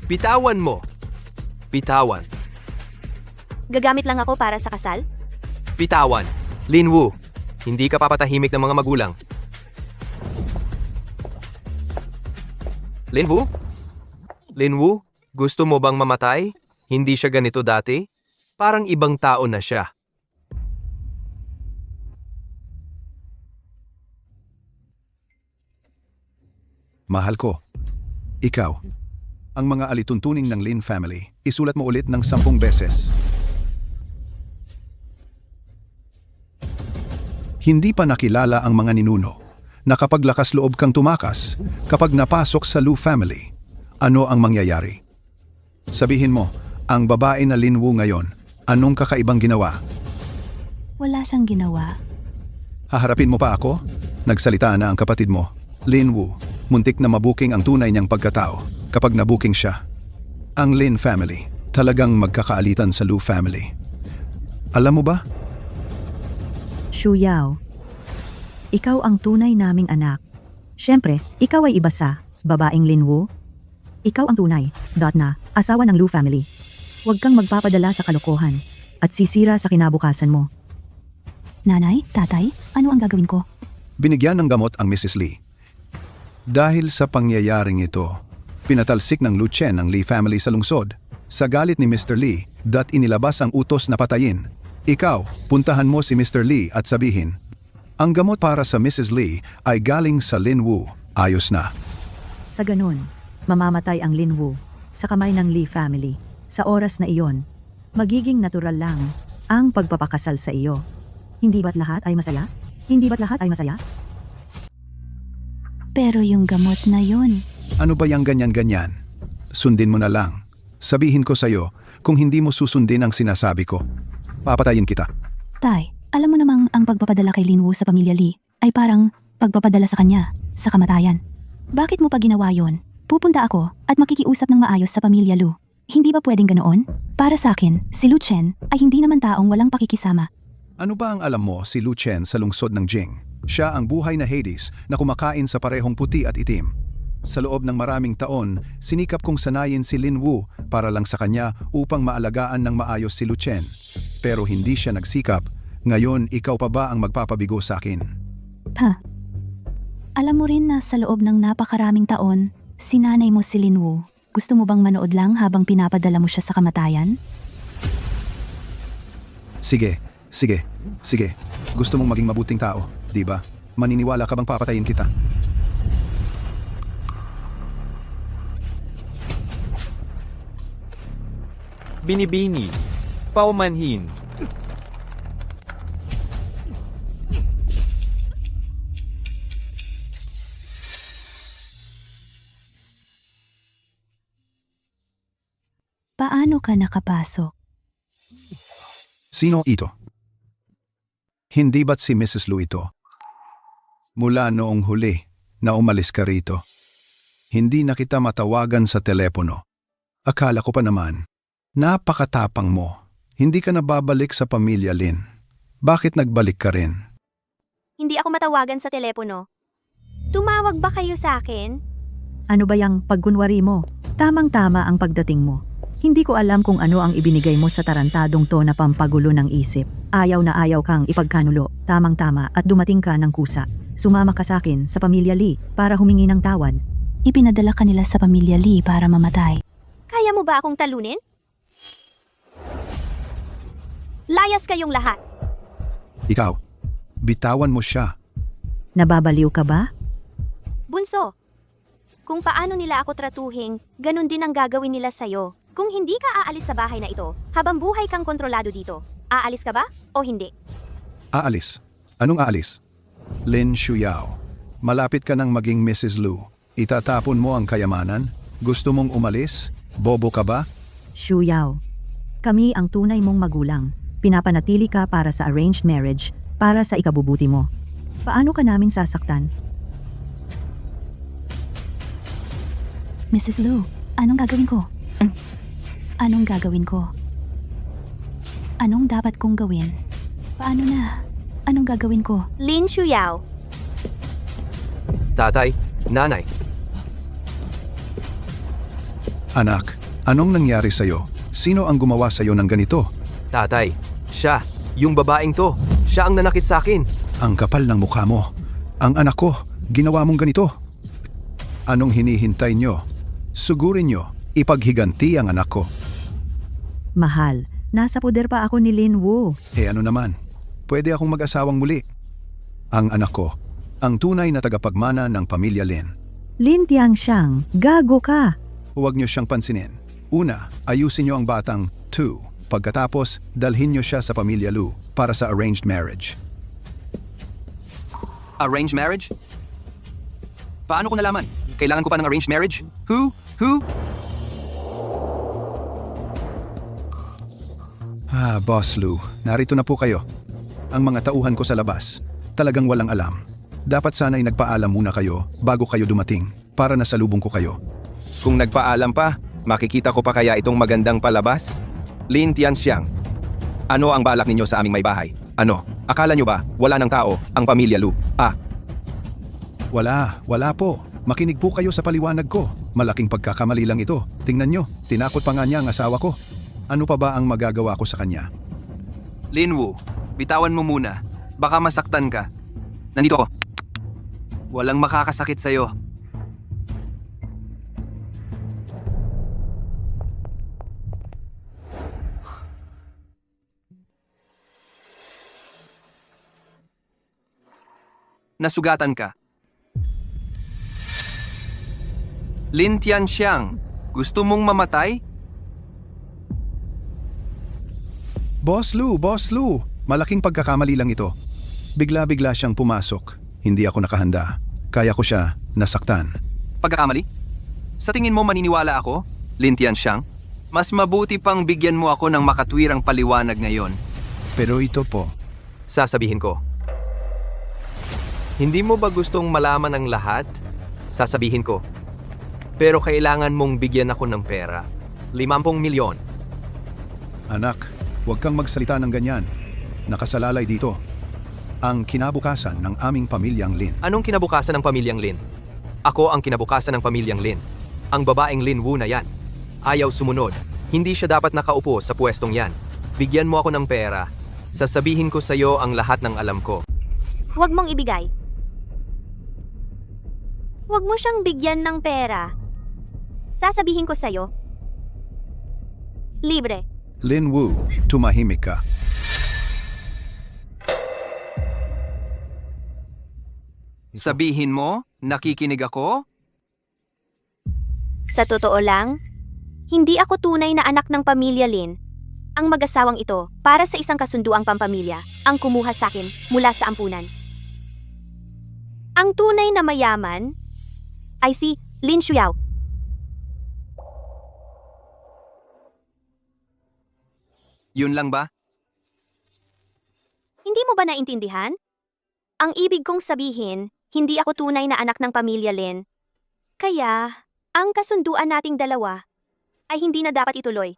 Bitawan mo! Bitawan. Gagamit lang ako para sa kasal? Bitawan. Linwoo, hindi ka papatahimik ng mga magulang. Linwoo? Linwoo, gusto mo bang mamatay? Hindi siya ganito dati? Parang ibang tao na siya. Mahal ko. Ikaw. Ang mga alituntuning ng Lin family, isulat mo ulit ng 10 beses. Hindi pa nakilala ang mga ninuno na kapag lakas loob kang tumakas, kapag napasok sa Lu family, ano ang mangyayari? Sabihin mo, ang babae na Linwoo ngayon, anong kakaibang ginawa? Wala siyang ginawa. Haharapin mo pa ako? Nagsalita na ang kapatid mo. Linwoo, muntik na mabuking ang tunay niyang pagkatao kapag nabuking siya. Ang Lin family, talagang magkakaalitan sa Lu family. Alam mo ba? Shuyao, ikaw ang tunay naming anak. Siyempre, ikaw ay iba sa babaeng Linwoo. Ikaw ang tunay, asawa ng Lu family. Huwag kang magpapadala sa kalokohan at sisira sa kinabukasan mo. Nanay, tatay, ano ang gagawin ko? Binigyan ng gamot ang Mrs. Lee. Dahil sa pangyayaring ito, pinatalsik ng Lu Chen ang Lee family sa lungsod. Sa galit ni Mr. Lee, inilabas ang utos na patayin. Ikaw, puntahan mo si Mr. Lee at sabihin, ang gamot para sa Mrs. Lee ay galing sa Linwoo. Ayos na. Sa ganun, mamamatay ang Linwoo sa kamay ng Lee family. Sa oras na iyon, magiging natural lang ang pagpapakasal sa iyo. Hindi ba't lahat ay masaya? Hindi ba't lahat ay masaya? Pero yung gamot na yun, Ano ba yung ganyan-ganyan? Sundin mo na lang. Sabihin ko sa'yo, kung hindi mo susundin ang sinasabi ko, papatayin kita. Tay, alam mo namang ang pagpapadala kay Linwoo sa pamilya Lee ay parang pagpapadala sa kanya, sa kamatayan. Bakit mo pa ginawa yon? Pupunta ako at makikiusap ng maayos sa pamilya Lu. Hindi ba pwedeng ganoon? Para sa akin, si Lu Chen ay hindi naman taong walang pakikisama. Ano ba ang alam mo si Lu Chen sa lungsod ng Jing? Siya ang buhay na Hades na kumakain sa parehong puti at itim. Sa loob ng maraming taon, sinikap kong sanayin si Linwoo para lang sa kanya upang maalagaan ng maayos si Lu Chen. Pero hindi siya nagsikap. Ngayon, ikaw pa ba ang magpapabigo sa akin? Pa, alam mo rin na sa loob ng napakaraming taon, sinanay mo si Linwoo. Gusto mo bang manood lang habang pinapadala mo siya sa kamatayan? Sige. Gusto mong maging mabuting tao, di ba? Maniniwala ka bang papatayin kita? Binibini. Paumanhin. Paano ka nakapasok? Sino ito? Hindi ba't si Mrs. Lu ito? Mula noong huli na umalis ka rito, hindi na kita matawagan sa telepono. Akala ko pa naman, napakatapang mo. Hindi ka na babalik sa pamilya Lin. Bakit nagbalik ka rin? Hindi ako matawagan sa telepono. Tumawag ba kayo sa akin? Ano ba yang pagkunwari mo? Tamang-tama ang pagdating mo. Hindi ko alam kung ano ang ibinigay mo sa tarantadong to na pampagulo ng isip. Ayaw na ayaw kang ipagkanulo, tamang-tama at dumating ka ng kusa. Sumama ka sa akin sa pamilya Lee para humingi ng tawad. Ipinadala ka nila sa pamilya Lee para mamatay. Kaya mo ba akong talunin? Layas kayong lahat. Ikaw, bitawan mo siya. Nababaliw ka ba? Bunso, kung paano nila ako tratuhin, ganun din ang gagawin nila sa'yo. Kung hindi ka aalis sa bahay na ito, habang buhay kang kontrolado dito, aalis ka ba o hindi? Aalis. Anong aalis? Lin Shuyao, malapit ka nang maging Mrs. Lu. Itatapon mo ang kayamanan? Gusto mong umalis? Bobo ka ba? Shuyao. Kami ang tunay mong magulang. Pinapanatili ka para sa arranged marriage, para sa ikabubuti mo. Paano ka namin sasaktan? Mrs. Lu, anong gagawin ko? Anong gagawin ko? Anong dapat kong gawin? Paano na? Anong gagawin ko? Lin Shuyao, Tatay, nanay, Anak, anong nangyari sa'yo? Sino ang gumawa sa'yo ng ganito? tatay, siya, yung babaeng to, siya ang nanakit sa akin. Ang kapal ng mukha mo. Ang anak ko, ginawa mong ganito. Anong hinihintay nyo? Sugurin nyo, ipaghiganti ang anak ko. Mahal, nasa poder pa ako ni Lin Wu. Ano naman, pwede akong mag-asawang muli. Ang anak ko, ang tunay na tagapagmana ng pamilya Lin. Lin Tianxiang, gago ka. Huwag nyo siyang pansinin. Una, ayusin nyo ang batang 2. Pagkatapos, dalhin nyo siya sa pamilya Lu para sa arranged marriage. Arranged marriage? Paano ko nalaman? Kailangan ko pa ng arranged marriage? Who? Boss Lu, narito na po kayo. Ang mga tauhan ko sa labas, talagang walang alam. Dapat sana'y nagpaalam muna kayo bago kayo dumating para nasalubong ko kayo. Kung nagpaalam pa, makikita ko pa kaya itong magandang palabas? Lin Tianxiang, ano ang balak ninyo sa aming may bahay? Ano? Akala nyo ba wala ng tao ang pamilya Lu? Wala po. Makinig po kayo sa paliwanag ko. Malaking pagkakamali lang ito. Tingnan nyo, tinakot pa nga niya ang asawa ko. Ano pa ba ang magagawa ko sa kanya? Lin Wu, bitawan mo muna. Baka masaktan ka. Nandito ako. Walang makakasakit sa'yo. Nasugatan ka. Lin Tianxiang, gusto mong mamatay? Boss Lu, malaking pagkakamali lang ito. Bigla-bigla siyang pumasok. Hindi ako nakahanda. Kaya ko siya nasaktan. Pagkakamali? Sa tingin mo maniniwala ako, Lin Tianxiang? Mas mabuti pang bigyan mo ako ng makatwirang paliwanag ngayon. Pero ito po, Sasabihin ko. Hindi mo ba gustong malaman ang lahat? Sasabihin ko. Pero kailangan mong bigyan ako ng pera. 50 milyon. anak, huwag kang magsalita ng ganyan. Nakasalalay dito. Ang kinabukasan ng aming pamilyang Lin. Anong kinabukasan ng pamilyang Lin? Ako ang kinabukasan ng pamilyang Lin. Ang babaeng Lin Wu na yan. Ayaw sumunod. Hindi siya dapat nakaupo sa pwestong yan. Bigyan mo ako ng pera. Sasabihin ko sa iyo ang lahat ng alam ko. huwag mong ibigay. Huwag mo siyang bigyan ng pera. Sasabihin ko sa'yo. Libre. Lin Wu, tumahimik ka. Sabihin mo, nakikinig ako? Sa totoo lang, hindi ako tunay na anak ng pamilya Lin. Ang mag-asawang ito, para sa isang kasunduang pampamilya, ang kumuha sa akin mula sa ampunan. Ang tunay na mayaman ay si Lin Shuyao. Yun lang ba? Hindi mo ba naintindihan? Ang ibig kong sabihin, hindi ako tunay na anak ng pamilya Lin. Kaya, ang kasunduan nating dalawa ay hindi na dapat ituloy.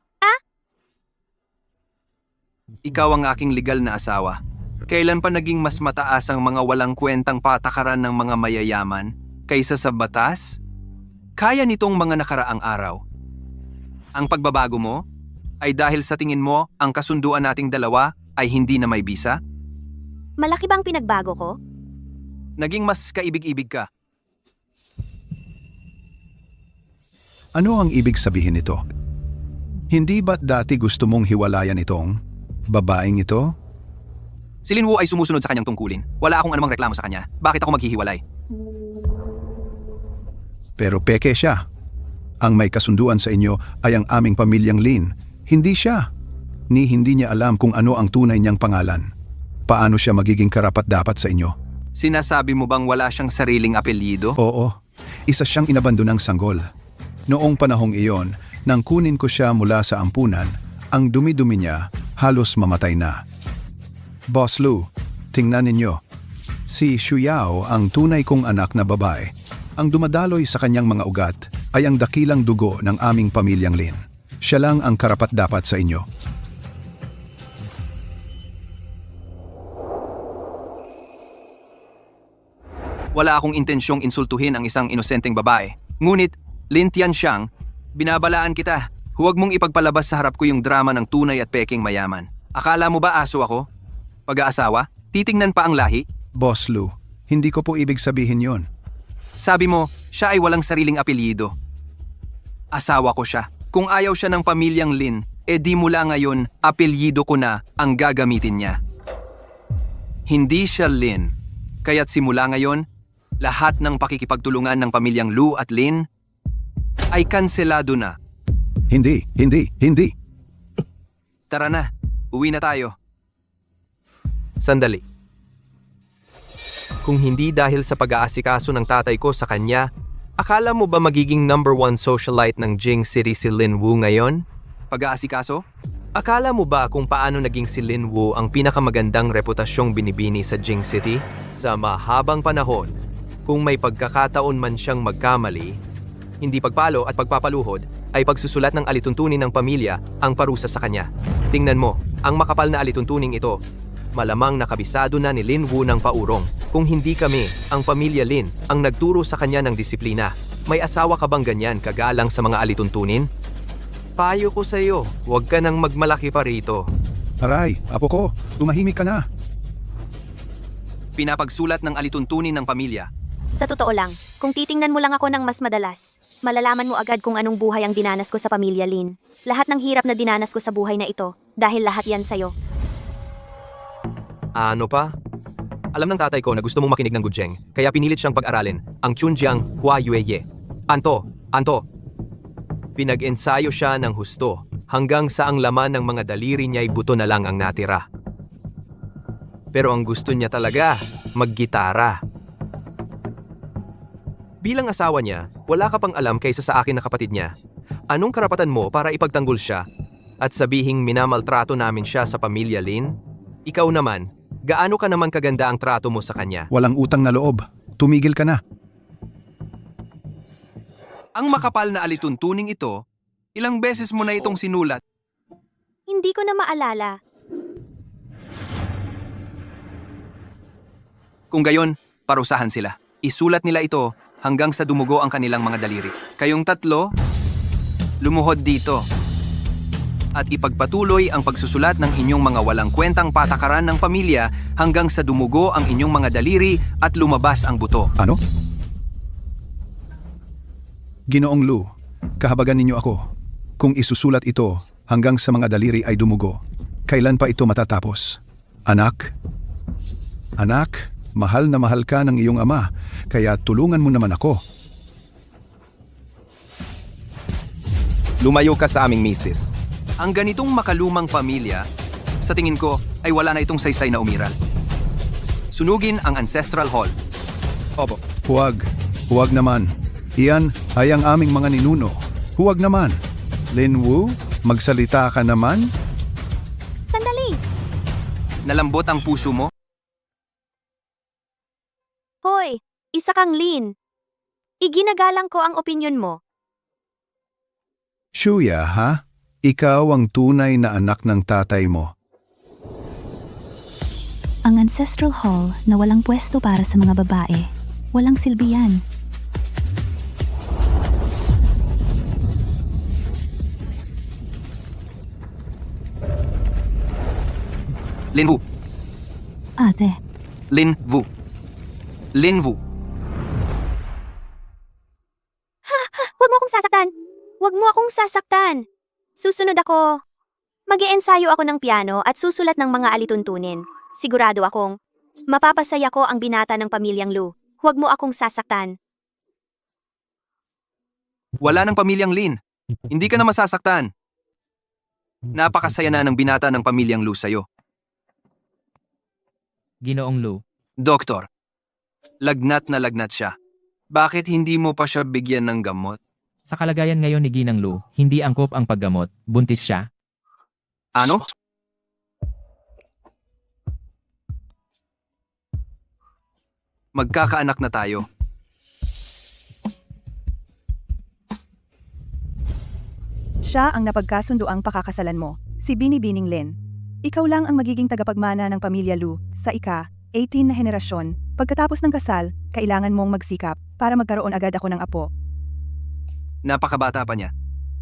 Ikaw ang aking legal na asawa. Kailan pa naging mas mataas ang mga walang kwentang patakaran ng mga mayayaman? kaysa sa batas? Kaya nitong mga nakaraang araw. Ang pagbabago mo ay dahil sa tingin mo ang kasunduan nating dalawa ay hindi na may bisa? Malaki bang pinagbago ko? Naging mas kaibig-ibig ka. Ano ang ibig sabihin nito? Hindi ba't dati gusto mong hiwalayan itong babaeng ito? Si Linwo ay sumusunod sa kanyang tungkulin. Wala akong anumang reklamo sa kanya. Bakit ako maghihiwalay? Pero peke siya. Ang may kasunduan sa inyo ay ang aming pamilyang Lin. Hindi siya. Hindi niya alam kung ano ang tunay niyang pangalan. Paano siya magiging karapat-dapat sa inyo? Sinasabi mo bang wala siyang sariling apelyido? Oo. Isa siyang inabandonang sanggol. Noong panahong iyon, nang kunin ko siya mula sa ampunan, ang dumi-dumi niya halos mamatay na. Boss Lu, tingnan ninyo. Si Shuyao ang tunay kong anak na babae. Ang dumadaloy sa kanyang mga ugat ay ang dakilang dugo ng aming pamilyang Lin. Siya lang ang karapat-dapat sa inyo. Wala akong intensyong insultuhin ang isang inosenteng babae. Ngunit, Lin Tianxiang, binabalaan kita. Huwag mong ipagpalabas sa harap ko yung drama ng tunay at peking mayaman. Akala mo ba aso ako? Pag-aasawa? Titingnan pa ang lahi? Boss Lu, hindi ko po ibig sabihin yon. Sabi mo, siya ay walang sariling apelyido. Asawa ko siya. Kung ayaw siya ng pamilyang Lin, di mula ngayon, apelyido ko na ang gagamitin niya. Hindi siya Lin. Kaya't simula ngayon, lahat ng pakikipagtulungan ng pamilyang Lu at Lin ay kanselado na. Hindi. Tara na, uwi na tayo. Sandali. Kung hindi dahil sa pag-aasikaso ng tatay ko sa kanya, akala mo ba magiging #1 socialite ng Jing City si Lin Wu ngayon? Pag-aasikaso? Akala mo ba kung paano naging si Lin Wu ang pinakamagandang reputasyong binibini sa Jing City? Sa mahabang panahon, kung may pagkakataon man siyang magkamali, hindi pagpalo at pagpapaluhod, ay pagsusulat ng alituntunin ng pamilya ang parusa sa kanya. Tingnan mo, ang makapal na alituntuning ito, malamang nakabisado na ni Lin Wu ng paurong. Kung hindi kami, ang pamilya Lin, ang nagturo sa kanya ng disiplina. May asawa ka bang ganyan kagalang sa mga alituntunin? Payo ko sa iyo, huwag ka nang magmalaki pa rito. Aray, apo ko, tumahimik ka na. Pinapagsulat ng alituntunin ng pamilya. Sa totoo lang, kung titingnan mo lang ako ng mas madalas, malalaman mo agad kung anong buhay ang dinanas ko sa pamilya Lin. Lahat ng hirap na dinanas ko sa buhay na ito, dahil lahat yan sa'yo. Ano pa? Alam ng tatay ko na gusto mong makinig ng Gujeng, kaya pinilit siyang pag-aralin ang Chunjiang Hua Yueye. Anto! Pinag-ensayo siya ng husto hanggang sa ang laman ng mga daliri niya'y buto na lang ang natira. Pero ang gusto niya talaga, maggitara. Bilang asawa niya, wala ka pang alam kaysa sa akin na kapatid niya. Anong karapatan mo para ipagtanggol siya at sabihing minamaltrato namin siya sa pamilya Lin? Ikaw naman, gaano ka naman kaganda ang trato mo sa kanya? Walang utang na loob. Tumigil ka na. Ang makapal na alituntuning ito, ilang beses mo na itong sinulat. Hindi ko na maalala. Kung gayon, parusahan sila. Isulat nila ito hanggang sa dumugo ang kanilang mga daliri. Kayong tatlo, lumuhod dito. At ipagpatuloy ang pagsusulat ng inyong mga walang kwentang patakaran ng pamilya hanggang sa dumugo ang inyong mga daliri at lumabas ang buto. Ano? Ginoong Lu, kahabagan ninyo ako. Kung isusulat ito hanggang sa mga daliri ay dumugo, kailan pa ito matatapos? Anak, mahal na mahal ka ng iyong ama, kaya tulungan mo naman ako. Lumayo ka sa aming misis. Ang ganitong makalumang pamilya, sa tingin ko, ay wala na itong saysay na umiral. Sunugin ang Ancestral Hall. Opo. Huwag naman. Iyan ay ang aming mga ninuno. Huwag naman. Lin Wu, magsalita ka naman? Sandali! Nalambot ang puso mo? Hoy, isa kang Lin. Iginagalang ko ang opinyon mo. Shuya, ha? Ikaw ang tunay na anak ng tatay mo. Ang Ancestral Hall na walang pwesto para sa mga babae. Walang silbi yan. Lin Wu. Ate, Lin Wu. Lin Wu. Huwag mo akong sasaktan! Huwag mo akong sasaktan! Susunod ako. Mag-iensayo ako ng piano at susulat ng mga alituntunin. Sigurado akong mapapasaya ko ang binata ng pamilyang Lu. Huwag mo akong sasaktan. Wala ng pamilyang Lin. Hindi ka na masasaktan. Napakasaya na ng binata ng pamilyang Lu sa'yo. Ginoong Lu. Doktor, lagnat na lagnat siya. Bakit hindi mo pa siya bigyan ng gamot? Sa kalagayan ngayon ni Ginang Lu, hindi angkop ang paggamot, buntis siya. Ano? Magkakaanak na tayo. Siya ang napagkasunduang pakakasalan mo, si Binibining Lin. Ikaw lang ang magiging tagapagmana ng pamilya Lu sa ika-18 na henerasyon. Pagkatapos ng kasal, kailangan mong magsikap para magkaroon agad ako ng apo. Napakabata pa niya.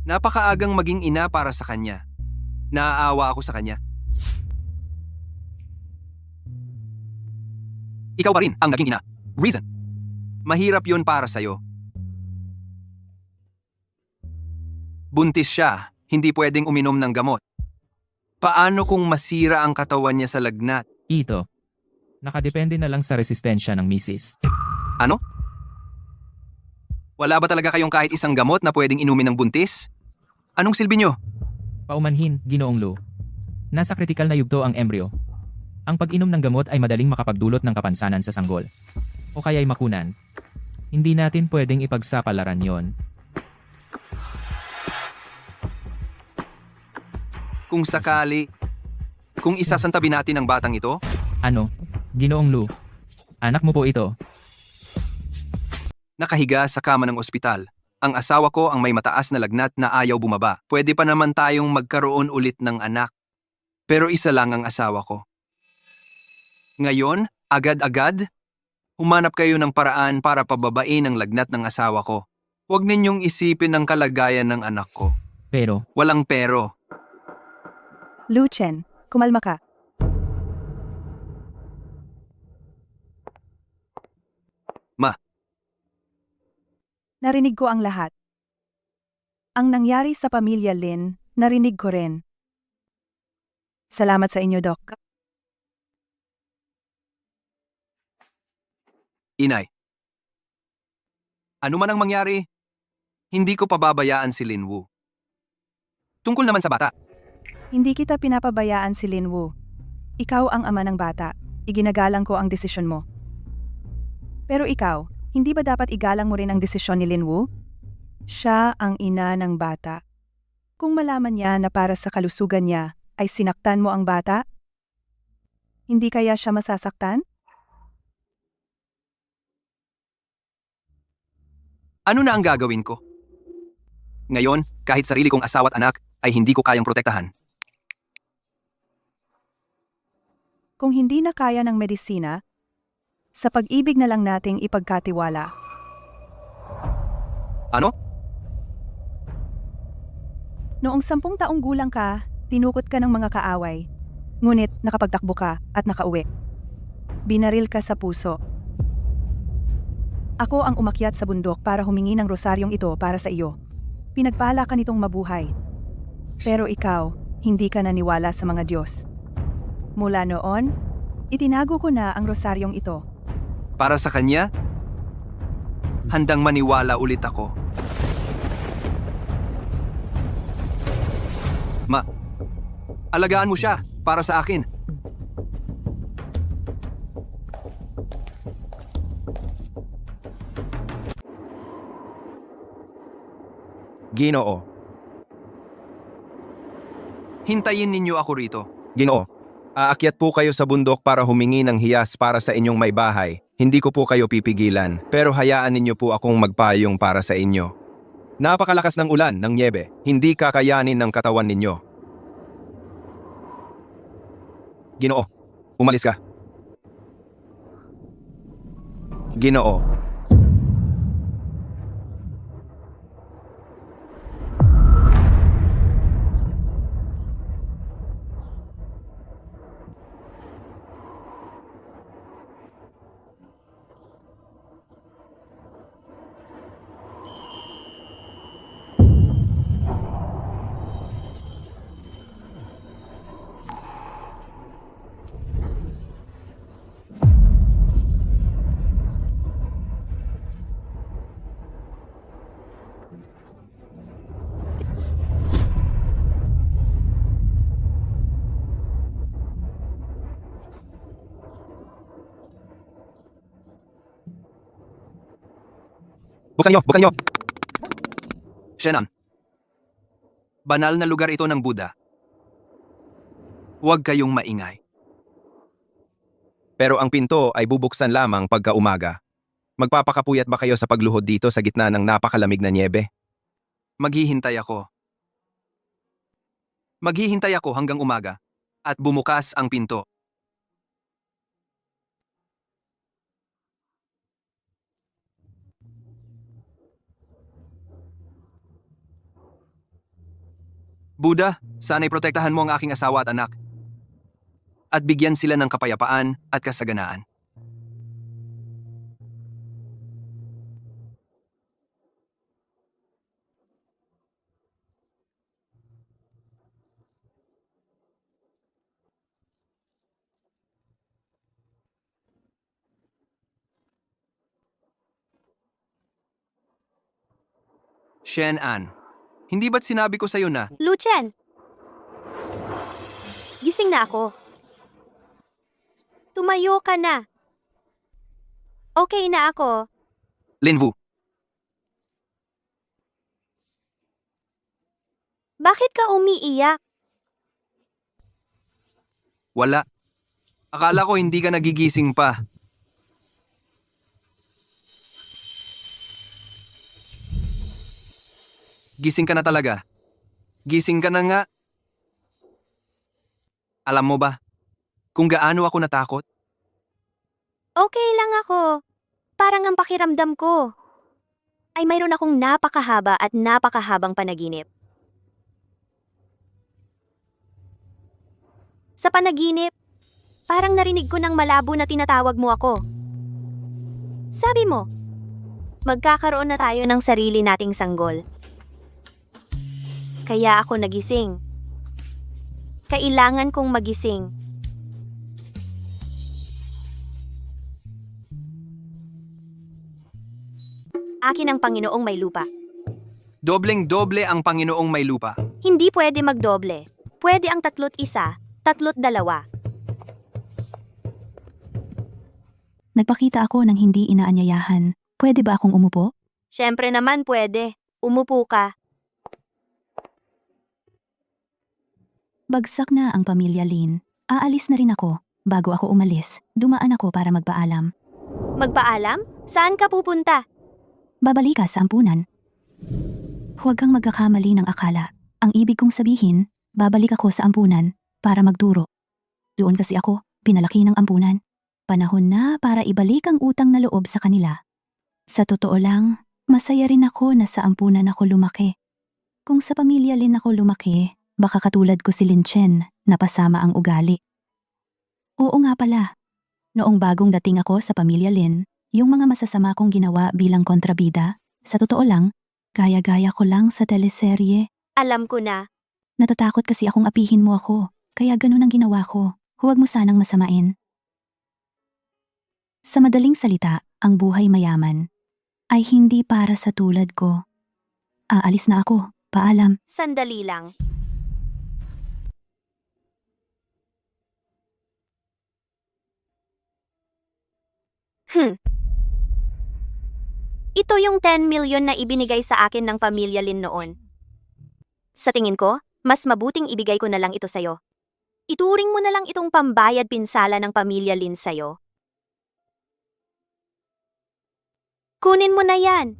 Napakaagang maging ina para sa kanya. Naaawa ako sa kanya. Ikaw pa rin ang naging ina. Reason. Mahirap yun para sa'yo. Buntis siya, hindi pwedeng uminom ng gamot. Paano kung masira ang katawan niya sa lagnat? Ito. Nakadepende na lang sa resistensya ng misis. Ano? Wala ba talaga kayong kahit isang gamot na pwedeng inumin ng buntis? Anong silbi nyo? Paumanhin, Ginoong Lu. Nasa kritikal na yugto ang embryo. Ang pag-inom ng gamot ay madaling makapagdulot ng kapansanan sa sanggol. O kaya'y makunan. Hindi natin pwedeng ipagsapalaran yon. Kung sakali, kung isasantabi natin ang batang ito, Ano? Ginoong Lu. Anak mo po ito. nakahiga sa kama ng ospital. Ang asawa ko ang may mataas na lagnat na ayaw bumaba. Pwede pa naman tayong magkaroon ulit ng anak. Pero isa lang ang asawa ko. Ngayon, agad-agad, humanap kayo ng paraan para pababain ang lagnat ng asawa ko. Huwag ninyong isipin ang kalagayan ng anak ko. Pero, Walang pero. Lu Chen, kumalma ka. Ma. Narinig ko ang lahat. Ang nangyari sa pamilya Lin, narinig ko rin. Salamat sa inyo, Doc. Inay. Ano man ang mangyari, hindi ko pababayaan si Lin Wu. Tungkol naman sa bata, Hindi kita pinapabayaan si Lin Wu. Ikaw ang ama ng bata. Iginagalang ko ang desisyon mo. Pero ikaw, hindi ba dapat igalang mo rin ang desisyon ni Lin Wu? Siya ang ina ng bata. Kung malaman niya na para sa kalusugan niya ay sinaktan mo ang bata, hindi kaya siya masasaktan? ano na ang gagawin ko? Ngayon, kahit sarili kong asawa at anak, ay hindi ko kayang protektahan. Kung hindi na kaya ng medisina, sa pag-ibig na lang nating ipagkatiwala. Ano? Noong 10 taong gulang ka, tinukot ka ng mga kaaway. Ngunit nakapagtakbo ka at nakauwi. Binaril ka sa puso. Ako ang umakyat sa bundok para humingi ng rosaryong ito para sa iyo. Pinagpala ka nitong mabuhay. Pero ikaw, hindi ka naniwala sa mga Diyos. Mula noon, itinago ko na ang rosaryong ito. Para sa kanya, handang maniwala ulit ako. Ma, alagaan mo siya para sa akin. Ginoo. Hintayin ninyo ako rito. Ginoo. Aakyat po kayo sa bundok para humingi ng hiyas para sa inyong may bahay. Hindi ko po kayo pipigilan, pero hayaan ninyo po akong magpayong para sa inyo. Napakalakas ng ulan, ng nyebe. Hindi kakayanin ng katawan ninyo. Ginoo, umalis ka. Ginoo. Buksan niyo! Shannon. Banal na lugar ito ng Buddha. Huwag kayong maingay. Pero ang pinto ay bubuksan lamang pagka umaga. Magpapakapuyat ba kayo sa pagluhod dito sa gitna ng napakalamig na niebe? Maghihintay ako. Maghihintay ako hanggang umaga at bumukas ang pinto. Buddha, sana'y protektahan mo ang aking asawa at anak. At bigyan sila ng kapayapaan at kasaganaan. Shen-an, hindi ba't sinabi ko sa'yo na Luchen! Gising na ako. Tumayo ka na. Okay na ako. Linwu, Bakit ka umiiyak? wala. Akala ko hindi ka nagigising pa. Gising ka na talaga. Gising ka na nga. Alam mo ba kung gaano ako natakot? Okay lang ako. Parang ang pakiramdam ko ay mayroon akong napakahaba at napakahabang panaginip. Sa panaginip, parang narinig ko ng malabo na tinatawag mo ako. Sabi mo, magkakaroon na tayo ng sarili nating sanggol. Kaya ako nagising. Kailangan kong magising. Akin ang Panginoong may lupa. Dobleng-doble ang Panginoong may lupa. Hindi pwede magdoble. Pwede ang 3-1, 3-2. Nagpakita ako ng hindi inaanyayahan. Pwede ba akong umupo? Siyempre naman pwede. Umupo ka. Bagsak na ang pamilya Lin. Aalis na rin ako. Bago ako umalis, dumaan ako para magpaalam. Magpaalam? Saan ka pupunta? Babalik ka sa ampunan. Huwag kang magkakamali ng akala. Ang ibig kong sabihin, babalik ako sa ampunan para magturo. Doon kasi ako, pinalaki ng ampunan. Panahon na para ibalik ang utang na loob sa kanila. Sa totoo lang, masaya rin ako na sa ampunan ako lumaki. Kung sa pamilya Lin ako lumaki, baka katulad ko si Lin Chen na pasama ang ugali. Oo nga pala. Noong bagong dating ako sa pamilya Lin, yung mga masasama kong ginawa bilang kontrabida, sa totoo lang, gaya-gaya ko lang sa teleserye. Alam ko na. Natatakot kasi akong apihin mo ako, kaya ganun ang ginawa ko. Huwag mo sanang masamain. Sa madaling salita, ang buhay mayaman ay hindi para sa tulad ko. Aalis na ako. Paalam. Sandali lang. Ito yung 10 million na ibinigay sa akin ng pamilya Lin noon. Sa tingin ko, mas mabuting ibigay ko na lang ito sa'yo. Ituring mo na lang itong pambayad pinsala ng pamilya Lin sa'yo. Kunin mo na yan.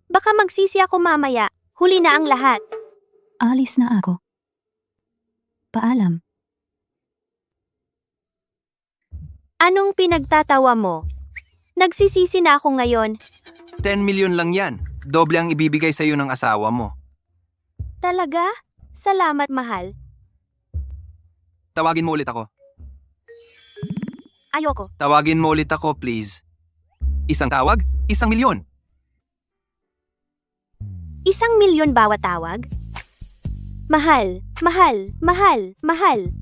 Baka magsisi ako mamaya. Huli na ang lahat. Alis na ako. Paalam. Anong pinagtatawa mo? Nagsisisi na ako ngayon. 10 million lang yan. Doble ang ibibigay sa'yo ng asawa mo. Talaga? Salamat, mahal. Tawagin mo ulit ako. Ayoko. Tawagin mo ulit ako, please. Isang tawag, 1 milyon. 1 milyon bawat tawag? Mahal, mahal, mahal, mahal.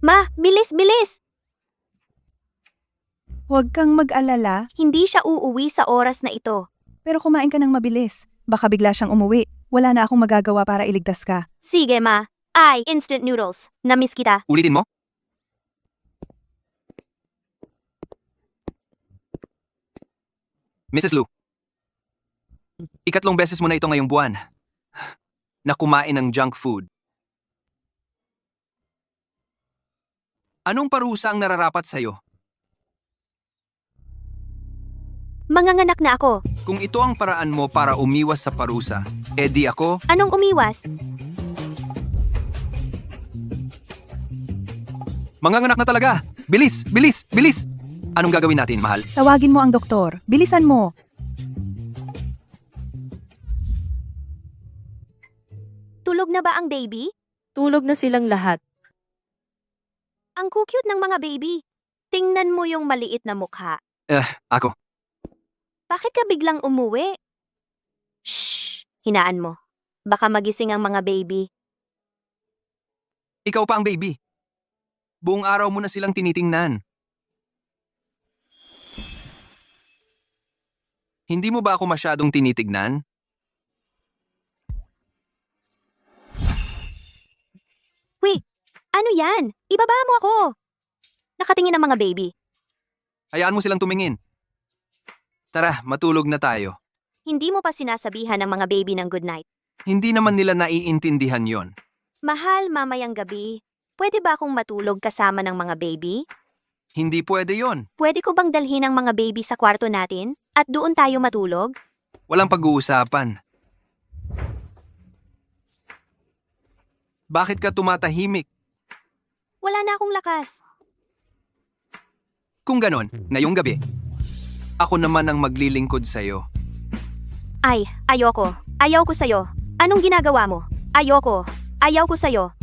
Ma, bilis, bilis! Huwag kang mag-alala, Hindi siya uuwi sa oras na ito. pero kumain ka ng mabilis. Baka bigla siyang umuwi. Wala na akong magagawa para iligtas ka. Sige, ma. Ay, instant noodles. Namiss kita. Ulitin mo? Mrs. Lu, ikatlong beses mo na ito ngayong buwan na kumain ng junk food. Anong parusa ang nararapat sa'yo? Manganganak na ako. Kung ito ang paraan mo para umiwas sa parusa, edi ako, Anong umiwas? manganganak na talaga! Bilis! Bilis! Bilis! Anong gagawin natin, mahal? Tawagin mo ang doktor. Bilisan mo. Tulog na ba ang baby? Tulog na silang lahat. Ang cute ng mga baby. Tingnan mo yung maliit na mukha. Ako. Bakit ka biglang umuwi? Shh! Hinaan mo. Baka magising ang mga baby. Ikaw pa ang baby. Buong araw mo na silang tinitingnan. Hindi mo ba ako masyadong tinitignan? Wait! Ano yan? Ibaba mo ako! Nakatingin ang mga baby. Hayaan mo silang tumingin. Tara, matulog na tayo. Hindi mo pa sinasabihan ng mga baby ng good night. Hindi naman nila naiintindihan yon. Mahal, mamayang gabi. Pwede ba akong matulog kasama ng mga baby? Hindi pwede yon. Pwede ko bang dalhin ang mga baby sa kwarto natin? At doon tayo matulog? Walang pag-uusapan. Bakit ka tumatahimik? Wala na akong lakas. Kung ganon, ngayong gabi, ako naman ang maglilingkod sa'yo. Ay, ayoko. Ayaw ko sa'yo. Anong ginagawa mo? Ayoko. Ayaw ko sa'yo.